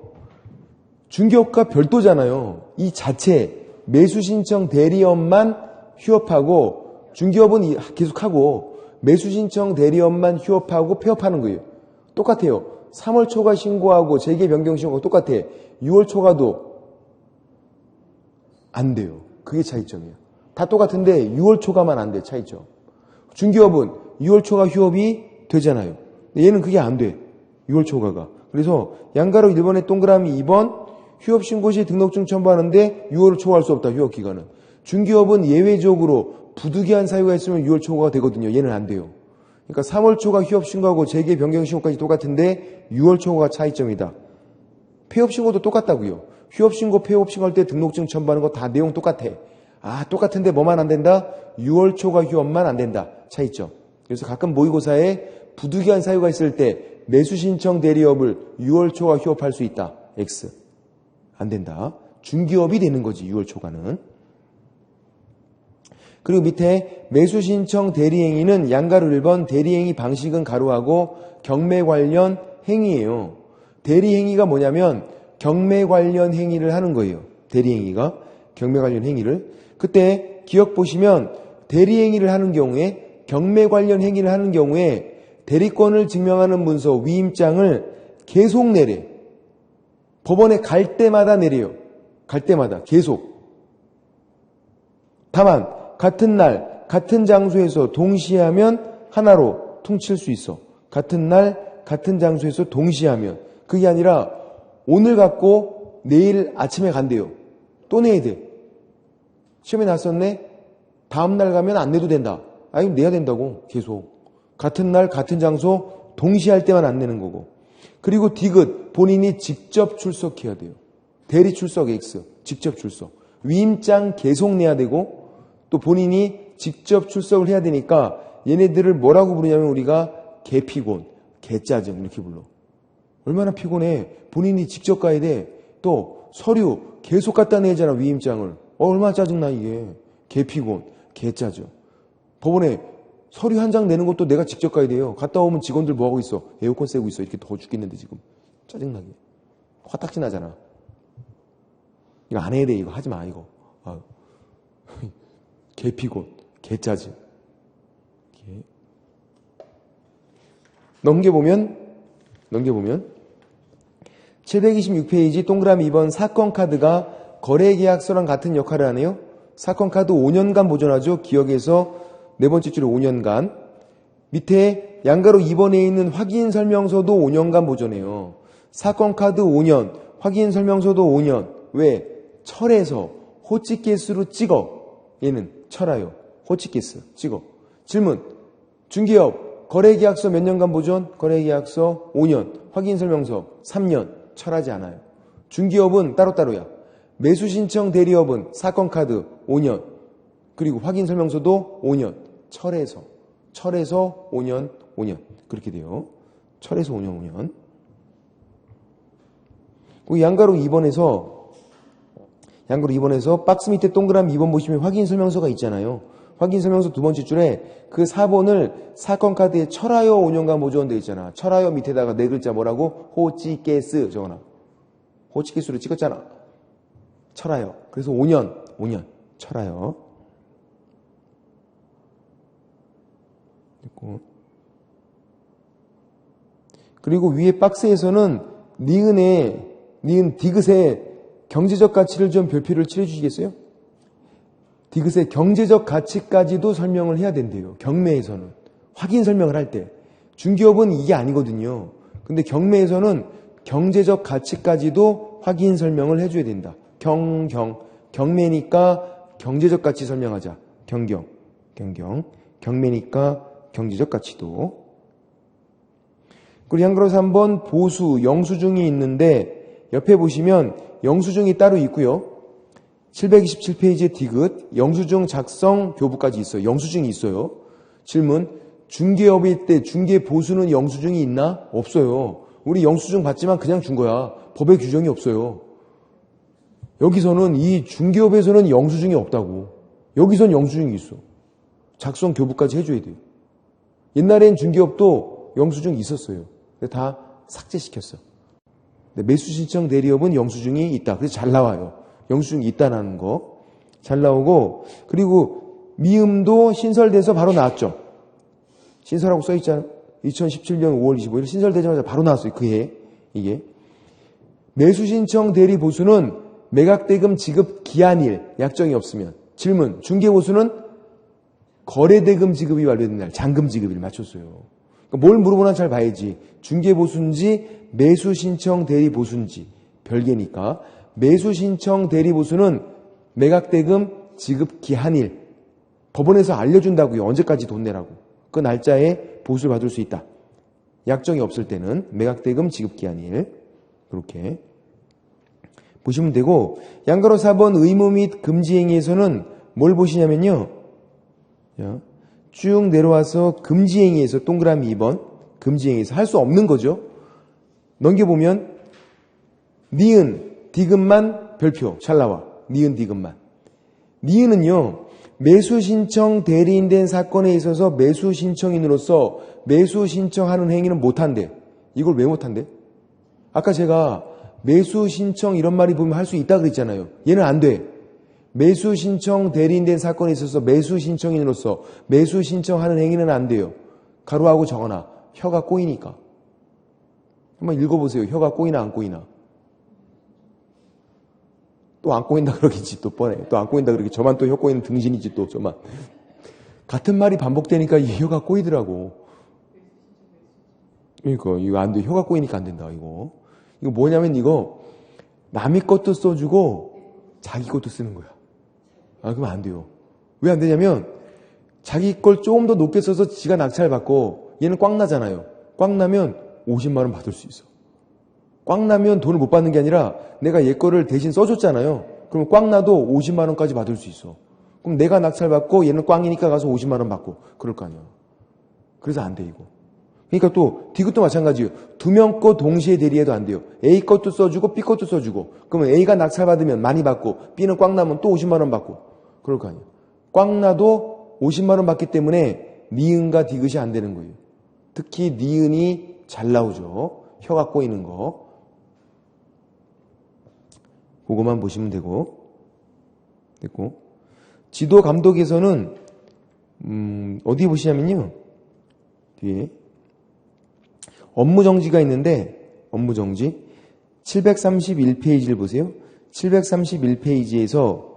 중개업과 별도잖아요. 이 자체 매수신청 대리업만 휴업하고 중개업은 계속하고 매수신청 대리업만 휴업하고 폐업하는 거예요. 똑같아요. 3월 초과 신고하고 재개 변경 신고가 똑같아. 6월 초과도 안 돼요. 그게 차이점이에요. 다 똑같은데 6월 초과만 안 돼. 차이점. 중개업은 6월 초과 휴업이 되잖아요. 얘는 그게 안 돼. 6월 초과가. 그래서 양가로 1번에 동그라미 2번 휴업 신고 시 등록증 첨부하는데 6월 초과할 수 없다. 휴업 기간은. 중개업은 예외적으로 부득이한 사유가 있으면 6월 초과가 되거든요. 얘는 안 돼요. 그러니까 3월 초과 휴업 신고하고 재개 변경 신고까지 똑같은데 6월 초과가 차이점이다. 폐업 신고도 똑같다고요. 휴업 신고, 폐업 신고할 때 등록증 첨부하는 거 다 내용 똑같아. 아, 똑같은데 뭐만 안 된다? 6월 초과 휴업만 안 된다. 차이점. 그래서 가끔 모의고사에 부득이한 사유가 있을 때 매수 신청 대리업을 6월 초과 휴업할 수 있다. X. 안 된다. 중개업이 되는 거지, 6월 초과는. 그리고 밑에 매수 신청 대리행위는 양가로 1번 대리행위 방식은 가로하고 경매 관련 행위예요. 대리행위가 뭐냐면 경매 관련 행위를 하는 거예요. 대리행위가 경매 관련 행위를. 그때 기억 보시면 대리행위를 하는 경우에 경매 관련 행위를 하는 경우에 대리권을 증명하는 문서 위임장을 계속 내래. 법원에 갈 때마다 내려요. 갈 때마다 계속. 다만 같은 날 같은 장소에서 동시에 하면 하나로 퉁칠 수 있어. 같은 날 같은 장소에서 동시에 하면. 그게 아니라 오늘 갖고 내일 아침에 간대요. 또 내야 돼. 시험에 났었네. 다음 날 가면 안 내도 된다. 아니 내야 된다고. 계속. 같은 날 같은 장소 동시에 할 때만 안 내는 거고. 그리고 디귿 본인이 직접 출석해야 돼요. 대리 출석 X 직접 출석. 위임장 계속 내야 되고 또 본인이 직접 출석을 해야 되니까 얘네들을 뭐라고 부르냐면 우리가 개피곤, 개짜증 이렇게 불러. 얼마나 피곤해. 본인이 직접 가야 돼. 또 서류 계속 갖다 내잖아. 위임장을. 얼마나 짜증나 이게. 개피곤, 개짜증. 법원에 서류 한 장 내는 것도 내가 직접 가야 돼요. 갔다 오면 직원들 뭐하고 있어. 에어컨 쐬고 있어. 이렇게 더워 죽겠는데 지금. 짜증나게. 화딱지 나잖아. 이거 안 해야 돼. 이거 하지 마 이거. 아유. 개피곤, 개짜증. 넘겨보면 726페이지 동그라미 2번 사건 카드가 거래계약서랑 같은 역할을 하네요. 사건 카드 5년간 보존하죠. 기억에서 네 번째 줄에 5년간. 밑에 양가로 2번에 있는 확인 설명서도 5년간 보존해요. 사건 카드 5년, 확인 설명서도 5년. 왜? 철에서 호치케이스로 찍어. 얘는 철아요. 호치케이스 찍어. 질문. 중개업 거래계약서 몇 년간 보존? 거래계약서 5년. 확인설명서 3년. 철하지 않아요. 중개업은 따로따로야. 매수신청 대리업은 사건카드 5년. 그리고 확인설명서도 5년. 철에서 5년. 그렇게 돼요. 철에서 5년. 그 양가로 2번에서 박스 밑에 동그라미 2번 보시면 확인설명서가 있잖아요. 확인설명서 두 번째 줄에 그 4번을 사건카드에 철하여 5년간 보존되어 있잖아. 철하여 밑에다가 네 글자 뭐라고? 호치케스 적어놔. 호치케스로 찍었잖아. 철하여. 그래서 5년 철하여. 그리고 위에 박스에서는 니은 디귿에 경제적 가치를 좀 별표를 칠해주시겠어요? 디귿의 경제적 가치까지도 설명을 해야 된대요. 경매에서는. 확인 설명을 할 때. 중개업은 이게 아니거든요. 근데 경매에서는 경제적 가치까지도 확인 설명을 해줘야 된다. 경매니까 경제적 가치 설명하자. 경매니까 경제적 가치도. 그리고 양가로 3번 보수, 영수증이 있는데 옆에 보시면 영수증이 따로 있고요. 727페이지에 디귿, 영수증 작성 교부까지 있어요. 영수증이 있어요. 질문, 중개업일 때 중개보수는 영수증이 있나? 없어요. 우리 영수증 받지만 그냥 준 거야. 법에 규정이 없어요. 여기서는 이 중개업에서는 영수증이 없다고. 여기선 영수증이 있어. 작성 교부까지 해줘야 돼요. 옛날엔 중개업도 영수증 있었어요. 근데 다 삭제시켰어. 매수신청 대리업은 영수증이 있다. 그래서 잘 나와요. 영수증이 있다는 거. 잘 나오고, 그리고 미음도 신설돼서 바로 나왔죠. 신설하고 써있잖아요. 2017년 5월 25일 신설되자마자 바로 나왔어요. 그 해에. 이게. 매수신청 대리 보수는 매각대금 지급 기한일, 약정이 없으면. 질문, 중개보수는 거래대금 지급이 완료된 날, 잔금 지급일 맞췄어요. 그러니까 뭘 물어보나 잘 봐야지. 중개보수인지 매수신청 대리 보수인지 별개니까. 매수신청 대리 보수는 매각대금 지급 기한일. 법원에서 알려준다고요. 언제까지 돈 내라고. 그 날짜에 보수를 받을 수 있다. 약정이 없을 때는 매각대금 지급 기한일. 그렇게 보시면 되고, 양가로 4번 의무 및 금지 행위에서는 뭘 보시냐면요. 쭉 내려와서 금지 행위에서 동그라미 2번 금지 행위에서 할 수 없는 거죠. 넘겨보면 니은, 디귿만 별표 잘 나와. 니은, 디귿만. 니은은요. 매수신청 대리인된 사건에 있어서 매수신청인으로서 매수신청하는 행위는 못한대. 이걸 왜 못한대? 아까 제가 매수신청 이런 말이 보면 할 수 있다 그랬잖아요. 얘는 안 돼. 매수신청 대리인된 사건에 있어서 매수신청인으로서 매수신청하는 행위는 안 돼요. 가로하고 적어놔. 혀가 꼬이니까. 한번 읽어보세요. 혀가 꼬이나 안 꼬이나. 또 안 꼬인다 그러겠지. 또 뻔해. 또 안 꼬인다 그러겠지. 저만 또 혀 꼬이는 등신이지 또 저만. 같은 말이 반복되니까 이 혀가 꼬이더라고. 그러니까 이거 안 돼. 혀가 꼬이니까 안 된다. 이거 뭐냐면 이거 남의 것도 써주고 자기 것도 쓰는 거야. 아, 그러면 안 돼요. 왜 안 되냐면 자기 걸 조금 더 높게 써서 지가 낙찰 받고 얘는 꽝 나잖아요. 꽝 나면 50만 원 받을 수 있어. 꽝 나면 돈을 못 받는 게 아니라 내가 얘 거를 대신 써줬잖아요. 그럼 꽝 나도 50만 원까지 받을 수 있어. 그럼 내가 낙찰 받고 얘는 꽝이니까 가서 50만 원 받고 그럴 거 아니야. 그래서 안 돼 이거. 그러니까 또 디귿도 마찬가지예요. 두 명 거 동시에 대리해도 안 돼요. A 것도 써주고 B 것도 써주고 그러면 A가 낙찰 받으면 많이 받고 B는 꽝 나면 또 50만 원 받고 그럴 거 아니에요. 꽝 나도 50만 원 받기 때문에 니은과 디귿이 안 되는 거예요. 특히 니은이 잘 나오죠. 혀가 꼬이는 거. 그거만 보시면 됐고 지도 감독에서는 어디 보시냐면요. 뒤에 업무정지가 있는데 업무정지 731페이지를 보세요. 731페이지에서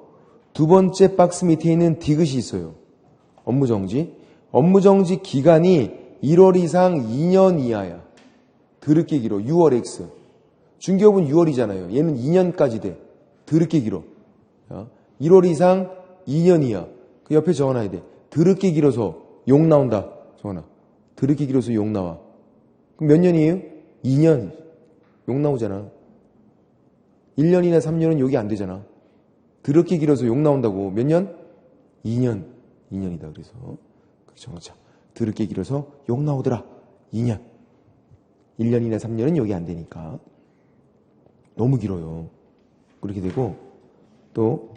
두 번째 박스 밑에 있는 디귿이 있어요. 업무정지. 업무정지 기간이 1월 이상 2년 이하야. 드럽게 길어. 6월 X. 중개업은 6월이잖아요. 얘는 2년까지 돼. 드럽게 길어. 1월 이상 2년 이하. 그 옆에 적어놔야 돼. 드럽게 길어서 욕 나온다. 적어놔. 드럽게 길어서 욕 나와. 그럼 몇 년이에요? 2년. 욕 나오잖아. 1년이나 3년은 욕이 안 되잖아. 드럽게 길어서 욕 나온다고. 몇 년? 2년. 2년이다. 그래서. 정자. 드럽게 길어서 욕 나오더라. 2년. 1년이나 3년은 욕이 안 되니까. 너무 길어요. 그렇게 되고, 또,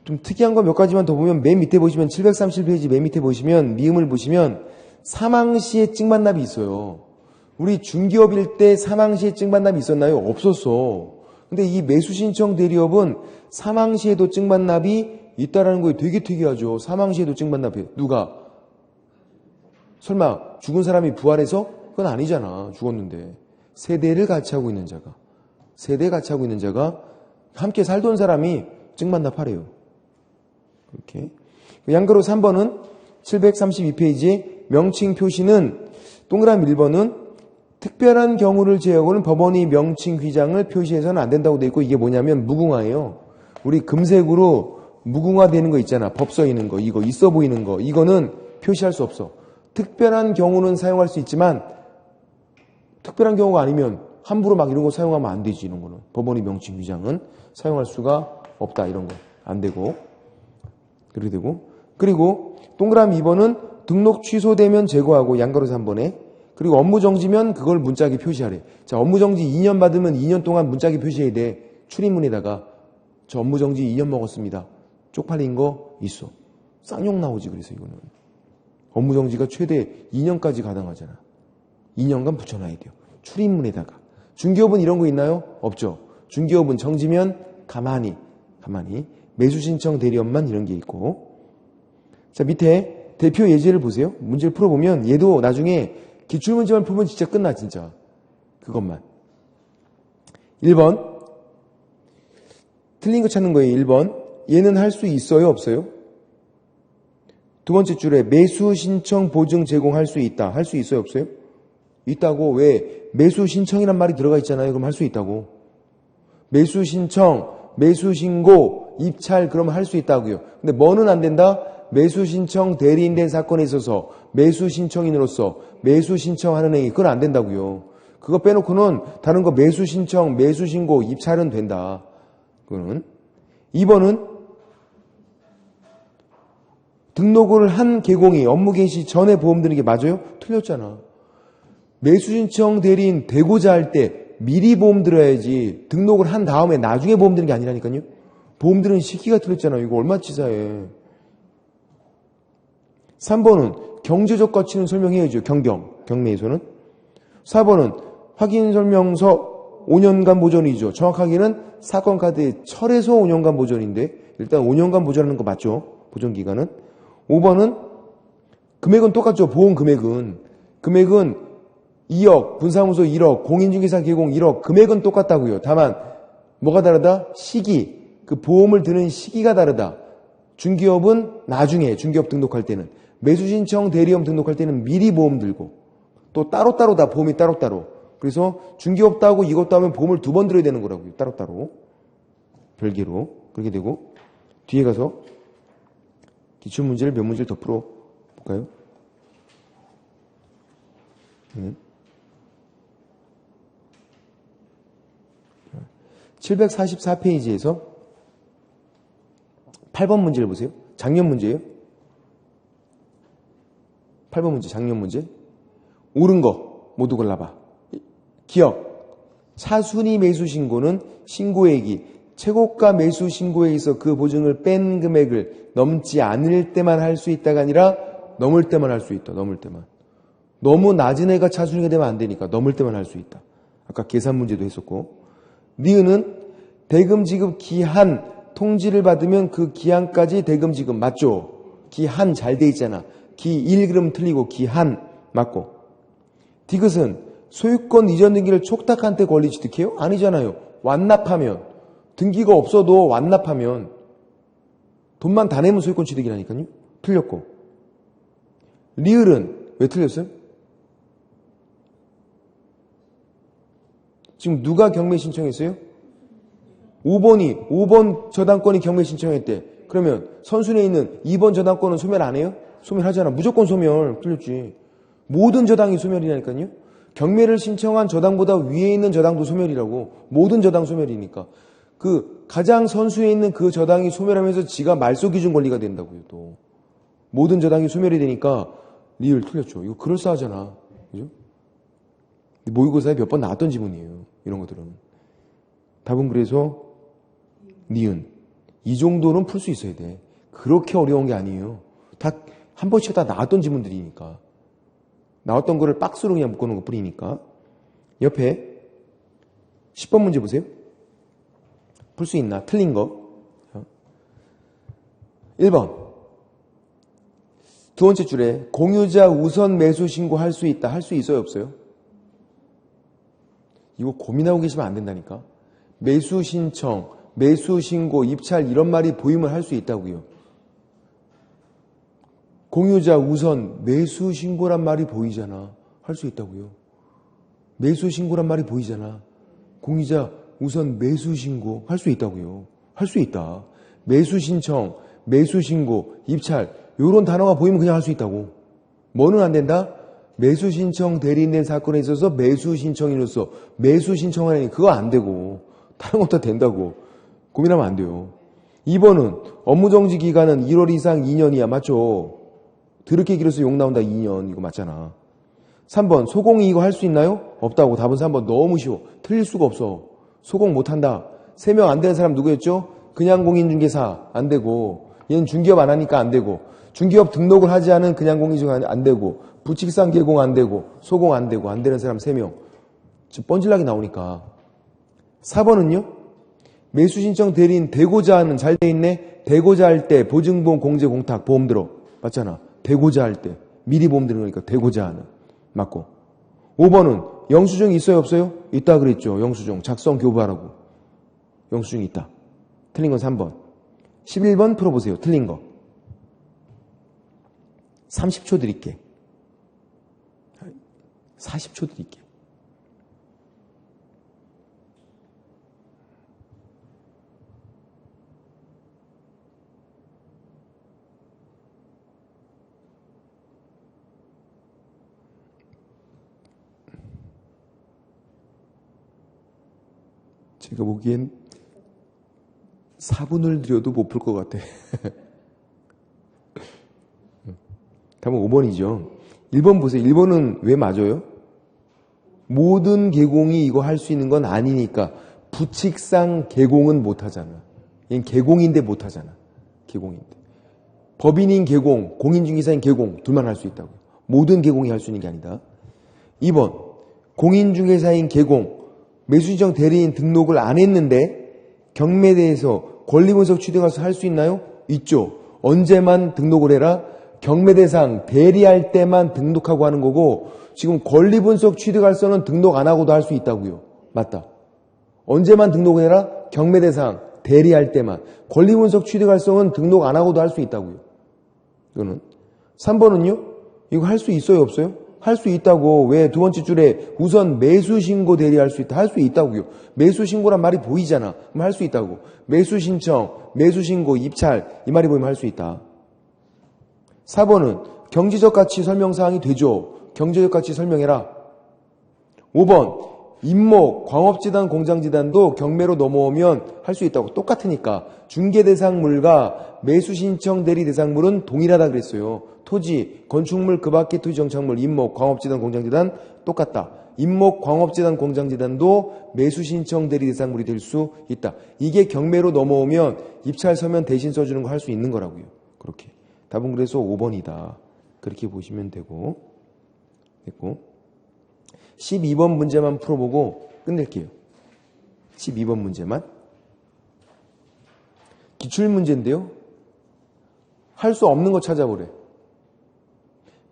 좀 특이한 거 몇 가지만 더 보면, 맨 밑에 보시면, 730페이지 맨 밑에 보시면, 미음을 보시면, 사망시에 증반납이 있어요. 우리 중개업일 때 사망시에 증반납이 있었나요? 없었어. 근데 이 매수신청 대리업은 사망시에도 증반납이 있다라는 거에 되게 특이하죠. 사망시에도 증반납이에요. 누가? 설마 죽은 사람이 부활해서? 그건 아니잖아. 죽었는데. 세대를 같이 하고 있는 자가. 세대 같이 하고 있는 자가 함께 살던 사람이 증반납하래요. 그렇게. 양가로 3번은 732페이지에 명칭 표시는 동그라미 1번은 특별한 경우를 제외하고는 법원이 명칭 휘장을 표시해서는 안 된다고 돼 있고 이게 뭐냐면 무궁화예요. 우리 금색으로 무궁화 되는 거 있잖아. 법 써 있는 거. 이거 있어 보이는 거. 이거는 표시할 수 없어. 특별한 경우는 사용할 수 있지만 특별한 경우가 아니면 함부로 막 이런 거 사용하면 안 되지. 이런 거는. 법원의 명칭 휘장은 사용할 수가 없다. 이런 거. 안 되고. 그렇게 되고. 그리고 동그라미 2번은 등록 취소되면 제거하고 양가로 3번에 그리고 업무정지면 그걸 문짝에 표시하래. 자, 업무정지 2년 받으면 2년 동안 문짝에 표시해야 돼. 출입문에다가 저 업무정지 2년 먹었습니다. 쪽팔린 거 있어. 쌍욕 나오지. 그래서 이거는 업무정지가 최대 2년까지 가당하잖아. 2년간 붙여놔야 돼요. 출입문에다가. 중개업은 이런 거 있나요? 없죠. 중개업은 정지면 가만히 매수신청 대리업만 이런 게 있고. 자, 밑에 대표 예제를 보세요. 문제를 풀어보면 얘도 나중에 기출문제만 풀면 진짜 끝나. 진짜 그것만. 1번 틀린 거 찾는 거예요. 1번 얘는 할 수 있어요? 없어요? 두 번째 줄에 매수 신청 보증 제공할 수 있다. 할 수 있어요? 없어요? 있다고. 왜? 매수 신청이란 말이 들어가 있잖아요. 그럼 할 수 있다고. 매수 신청, 매수 신고, 입찰 그러면 할 수 있다고요. 근데 뭐는 안 된다? 매수 신청 대리인된 사건에 있어서 매수 신청인으로서 매수 신청하는 행위 그건 안 된다고요. 그거 빼놓고는 다른 거 매수 신청, 매수 신고, 입찰은 된다. 그거는. 2번은 등록을 한 개공이 업무 개시 전에 보험 드는 게 맞아요? 틀렸잖아. 매수 신청 대리인 되고자 할 때 미리 보험 들어야지 등록을 한 다음에 나중에 보험 드는 게 아니라니까요. 보험 드는 시기가 틀렸잖아요. 이거 얼마 치사해. 3번은 경제적 가치는 설명해야죠. 경매에서는. 4번은 확인설명서 5년간 보존이죠. 정확하게는 사건 카드에 철에서 5년간 보존인데 일단 5년간 보존하는 거 맞죠? 보존기간은. 5번은 금액은 똑같죠. 보험 금액은 2억, 분사무소 1억, 공인중개사 개공 1억 금액은 똑같다고요. 다만 뭐가 다르다? 시기. 그 보험을 드는 시기가 다르다. 중개업은 나중에 중개업 등록할 때는, 매수신청 대리업 등록할 때는 미리 보험 들고 또 따로따로 다 보험이 따로따로. 그래서 중개업도 하고 이것도 하면 보험을 2번 들어야 되는 거라고요. 따로따로. 별개로. 그렇게 되고 뒤에 가서 기출문제를 몇 문제를 더 풀어볼까요? 744페이지에서 8번 문제를 보세요. 작년 문제예요. 8번 문제, 작년 문제. 옳은 거 모두 골라봐. 기억. 차순위 매수 신고는 신고액이 최고가 매수 신고액에서 그 보증을 뺀 금액을 넘지 않을 때만 할 수 있다가 아니라 넘을 때만 할 수 있다. 넘을 때만. 너무 낮은 애가 차순위가 되면 안 되니까 넘을 때만 할 수 있다. 아까 계산 문제도 했었고. 니은은 대금 지급 기한 통지를 받으면 그 기한까지 대금 지급 맞죠? 기한 잘 돼 있잖아. 기1 그럼 틀리고 기한 맞고. 디귿은 소유권 이전 등기를 촉탁한 때 권리 취득해요? 아니잖아요. 완납하면. 등기가 없어도 완납하면 돈만 다 내면 소유권 취득이라니까요. 틀렸고. 리을은 왜 틀렸어요? 지금 누가 경매 신청했어요? 5번 저당권이 경매 신청했대. 그러면 선순위에 있는 2번 저당권은 소멸 안 해요? 소멸하잖아. 무조건 소멸. 틀렸지. 모든 저당이 소멸이라니까요. 경매를 신청한 저당보다 위에 있는 저당도 소멸이라고. 모든 저당 소멸이니까. 그 가장 선수에 있는 그 저당이 소멸하면서 지가 말소 기준 권리가 된다고요. 또 모든 저당이 소멸이 되니까 리을 틀렸죠. 이거 그럴싸하잖아. 그죠? 모의고사에 몇 번 나왔던 지문이에요. 이런 것들은. 답은 그래서 니은. 이 정도는 풀 수 있어야 돼. 그렇게 어려운 게 아니에요. 다 한 번씩 다 나왔던 지문들이니까. 나왔던 거를 박스로 그냥 묶어놓은 것 뿐이니까. 옆에 10번 문제 보세요. 풀 수 있나? 틀린 거. 1번. 두 번째 줄에 공유자 우선 매수 신고할 수 있다. 할 수 있어요? 없어요? 이거 고민하고 계시면 안 된다니까. 매수 신청, 매수 신고, 입찰 이런 말이 보이면 할 수 있다고요. 공유자 우선 매수 신고란 말이 보이잖아. 할 수 있다고요. 매수 신고란 말이 보이잖아. 공유자 우선 매수 신고 할 수 있다고요. 할 수 있다. 매수 신청, 매수 신고, 입찰 이런 단어가 보이면 그냥 할 수 있다고. 뭐는 안 된다? 매수 신청 대리인된 사건에 있어서 매수 신청인으로서 매수 신청하니 그거 안 되고 다른 것도 된다고. 고민하면 안 돼요. 2번은 업무정지 기간은 1월 이상 2년이야. 맞죠? 더럽게 길어서 욕 나온다 2년. 이거 맞잖아. 3번 소공이 이거 할 수 있나요? 없다고. 답은 3번. 너무 쉬워. 틀릴 수가 없어. 소공 못한다. 3명 안 되는 사람 누구였죠? 그냥 공인중개사 안 되고 얘는 중개업 안 하니까 안 되고, 중개업 등록을 하지 않은 그냥 공인중개사 안 되고, 부칙상 개공 안 되고, 소공 안 되고, 안 되는 사람 3명. 지금 뻔질나게 나오니까. 4번은요? 매수신청 대리인 되고자 하는, 잘 돼 있네? 되고자 할 때 보증보험 공제 공탁 보험 들어. 맞잖아. 되고자 할 때. 미리 보험 드는 거니까 되고자 하는. 맞고. 5번은 영수증이 있어요 없어요? 있다 그랬죠. 영수증. 작성 교부하라고. 영수증이 있다. 틀린 건 3번. 11번 풀어보세요. 틀린 거. 30초 드릴게. 40초 드릴게. 제가 보기엔 4분을 들여도 못 풀 것 같아. 답은 5번이죠. 1번 보세요. 1번은 왜 맞아요? 모든 개공이 이거 할 수 있는 건 아니니까 부칙상 개공은 못 하잖아. 얘는 개공인데 못 하잖아. 개공인데. 법인인 개공, 공인중개사인 개공 둘만 할 수 있다고. 모든 개공이 할 수 있는 게 아니다. 2번 공인중개사인 개공, 매수신청 대리인 등록을 안 했는데 경매대에서 권리분석 취득해서 할 수 있나요? 있죠. 언제만 등록을 해라? 경매대상 대리할 때만 등록하고 하는 거고 지금 권리분석 취득할서는 등록 안 하고도 할 수 있다고요. 맞다. 언제만 등록을 해라? 경매대상 대리할 때만. 권리분석 취득할서는 등록 안 하고도 할 수 있다고요. 이거는. 3번은요? 이거 할 수 있어요 없어요? 할 수 있다고. 왜? 두 번째 줄에 우선 매수신고 대리할 수 있다. 할 수 있다고요. 매수신고란 말이 보이잖아. 그럼 할 수 있다고. 매수신청, 매수신고, 입찰 이 말이 보이면 할 수 있다. 4번은 경제적 가치 설명사항이 되죠. 경제적 가치 설명해라. 5번 임목, 광업지단, 공장지단도 경매로 넘어오면 할 수 있다고. 똑같으니까. 중개대상물과 매수신청 대리대상물은 동일하다 그랬어요. 토지, 건축물, 그 밖의 토지 정착물, 임목, 광업지단, 공장지단 똑같다. 임목, 광업지단, 공장지단도 매수신청 대리대상물이 될 수 있다. 이게 경매로 넘어오면 입찰 서면 대신 써주는 거 할 수 있는 거라고요. 그렇게. 답은 그래서 5번이다. 그렇게 보시면 되고. 됐고. 12번 문제만 풀어보고 끝낼게요. 12번 문제만. 기출문제인데요. 할 수 없는 거 찾아보래.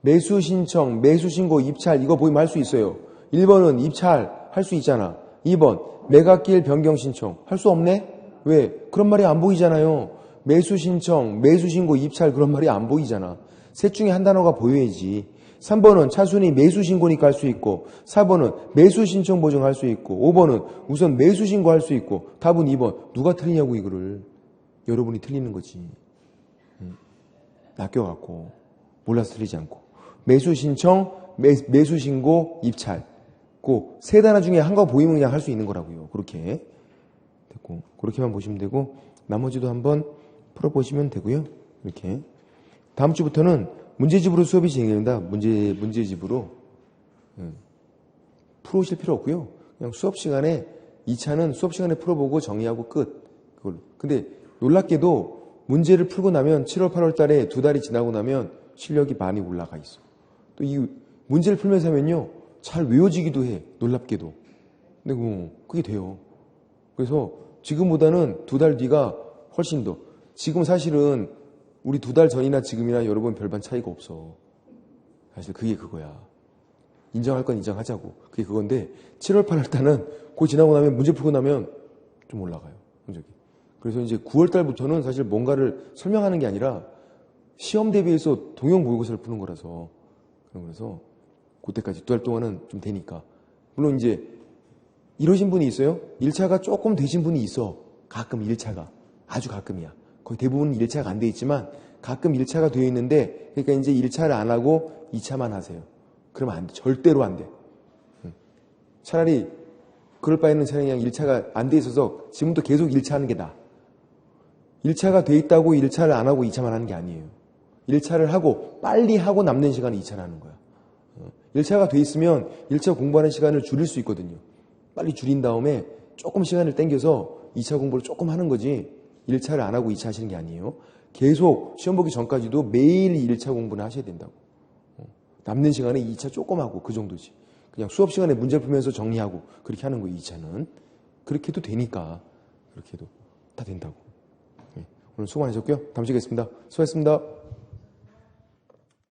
매수신청, 매수신고, 입찰 이거 보이면 할 수 있어요. 1번은 입찰 할 수 있잖아. 2번 매각기일 변경신청 할 수 없네? 왜? 그런 말이 안 보이잖아요. 매수신청, 매수신고, 입찰 그런 말이 안 보이잖아. 셋 중에 한 단어가 보여야지. 3번은 차순위 매수신고니까 할 수 있고 4번은 매수신청 보증할 수 있고 5번은 우선 매수신고 할 수 있고 답은 2번. 누가 틀리냐고 이거를. 여러분이 틀리는 거지. 낚여갖고 몰라서 틀리지 않고 매수신청, 매수신고, 입찰 그 세 단어 중에 한 거 보이면 그냥 할 수 있는 거라고요. 그렇게 됐고 그렇게만 보시면 되고 나머지도 한번 풀어보시면 되고요. 이렇게 다음 주부터는 문제집으로 수업이 진행됩니다. 문제집으로 풀어오실 필요 없고요. 그냥 수업 시간에 2차는 수업 시간에 풀어보고 정리하고 끝. 그걸로. 근데 놀랍게도 문제를 풀고 나면 7월, 8월 달에 2달이 지나고 나면 실력이 많이 올라가 있어. 또 이 문제를 풀면서 하면요. 잘 외워지기도 해. 놀랍게도. 근데 그게 돼요. 그래서 지금보다는 2달 뒤가 훨씬 더. 지금 사실은 우리 2달 전이나 지금이나 여러분 별반 차이가 없어. 사실 그게 그거야. 인정할 건 인정하자고. 그게 그건데 7월, 8월 달은 그거 지나고 나면 문제 풀고 나면 좀 올라가요. 성적이. 그래서 이제 9월 달부터는 사실 뭔가를 설명하는 게 아니라 시험 대비해서 동형 모의고사를 푸는 거라서 그래서 그때까지 2달 동안은 좀 되니까. 물론 이제 이러신 분이 있어요. 1차가 조금 되신 분이 있어. 가끔 1차가. 아주 가끔이야. 거의 대부분 1차가 안 돼 있지만 가끔 1차가 되어 있는데 그러니까 이제 1차를 안 하고 2차만 하세요. 그러면 안 돼. 절대로 안 돼. 차라리 그럴 바에는 차라리 그냥 1차가 안 돼 있어서 지금도 계속 1차 하는 게 나아. 1차가 돼 있다고 1차를 안 하고 2차만 하는 게 아니에요. 1차를 하고 빨리 하고 남는 시간에 2차를 하는 거야. 1차가 돼 있으면 1차 공부하는 시간을 줄일 수 있거든요. 빨리 줄인 다음에 조금 시간을 땡겨서 2차 공부를 조금 하는 거지 1차를 안 하고 2차 하시는 게 아니에요. 계속 시험 보기 전까지도 매일 1차 공부는 하셔야 된다고. 남는 시간에 2차 조금 하고 그 정도지. 그냥 수업 시간에 문제 풀면서 정리하고 그렇게 하는 거예요. 2차는. 그렇게 해도 되니까. 그렇게 해도 다 된다고. 오늘 수고 많으셨고요. 다음 시간에 뵙겠습니다. 수고하셨습니다.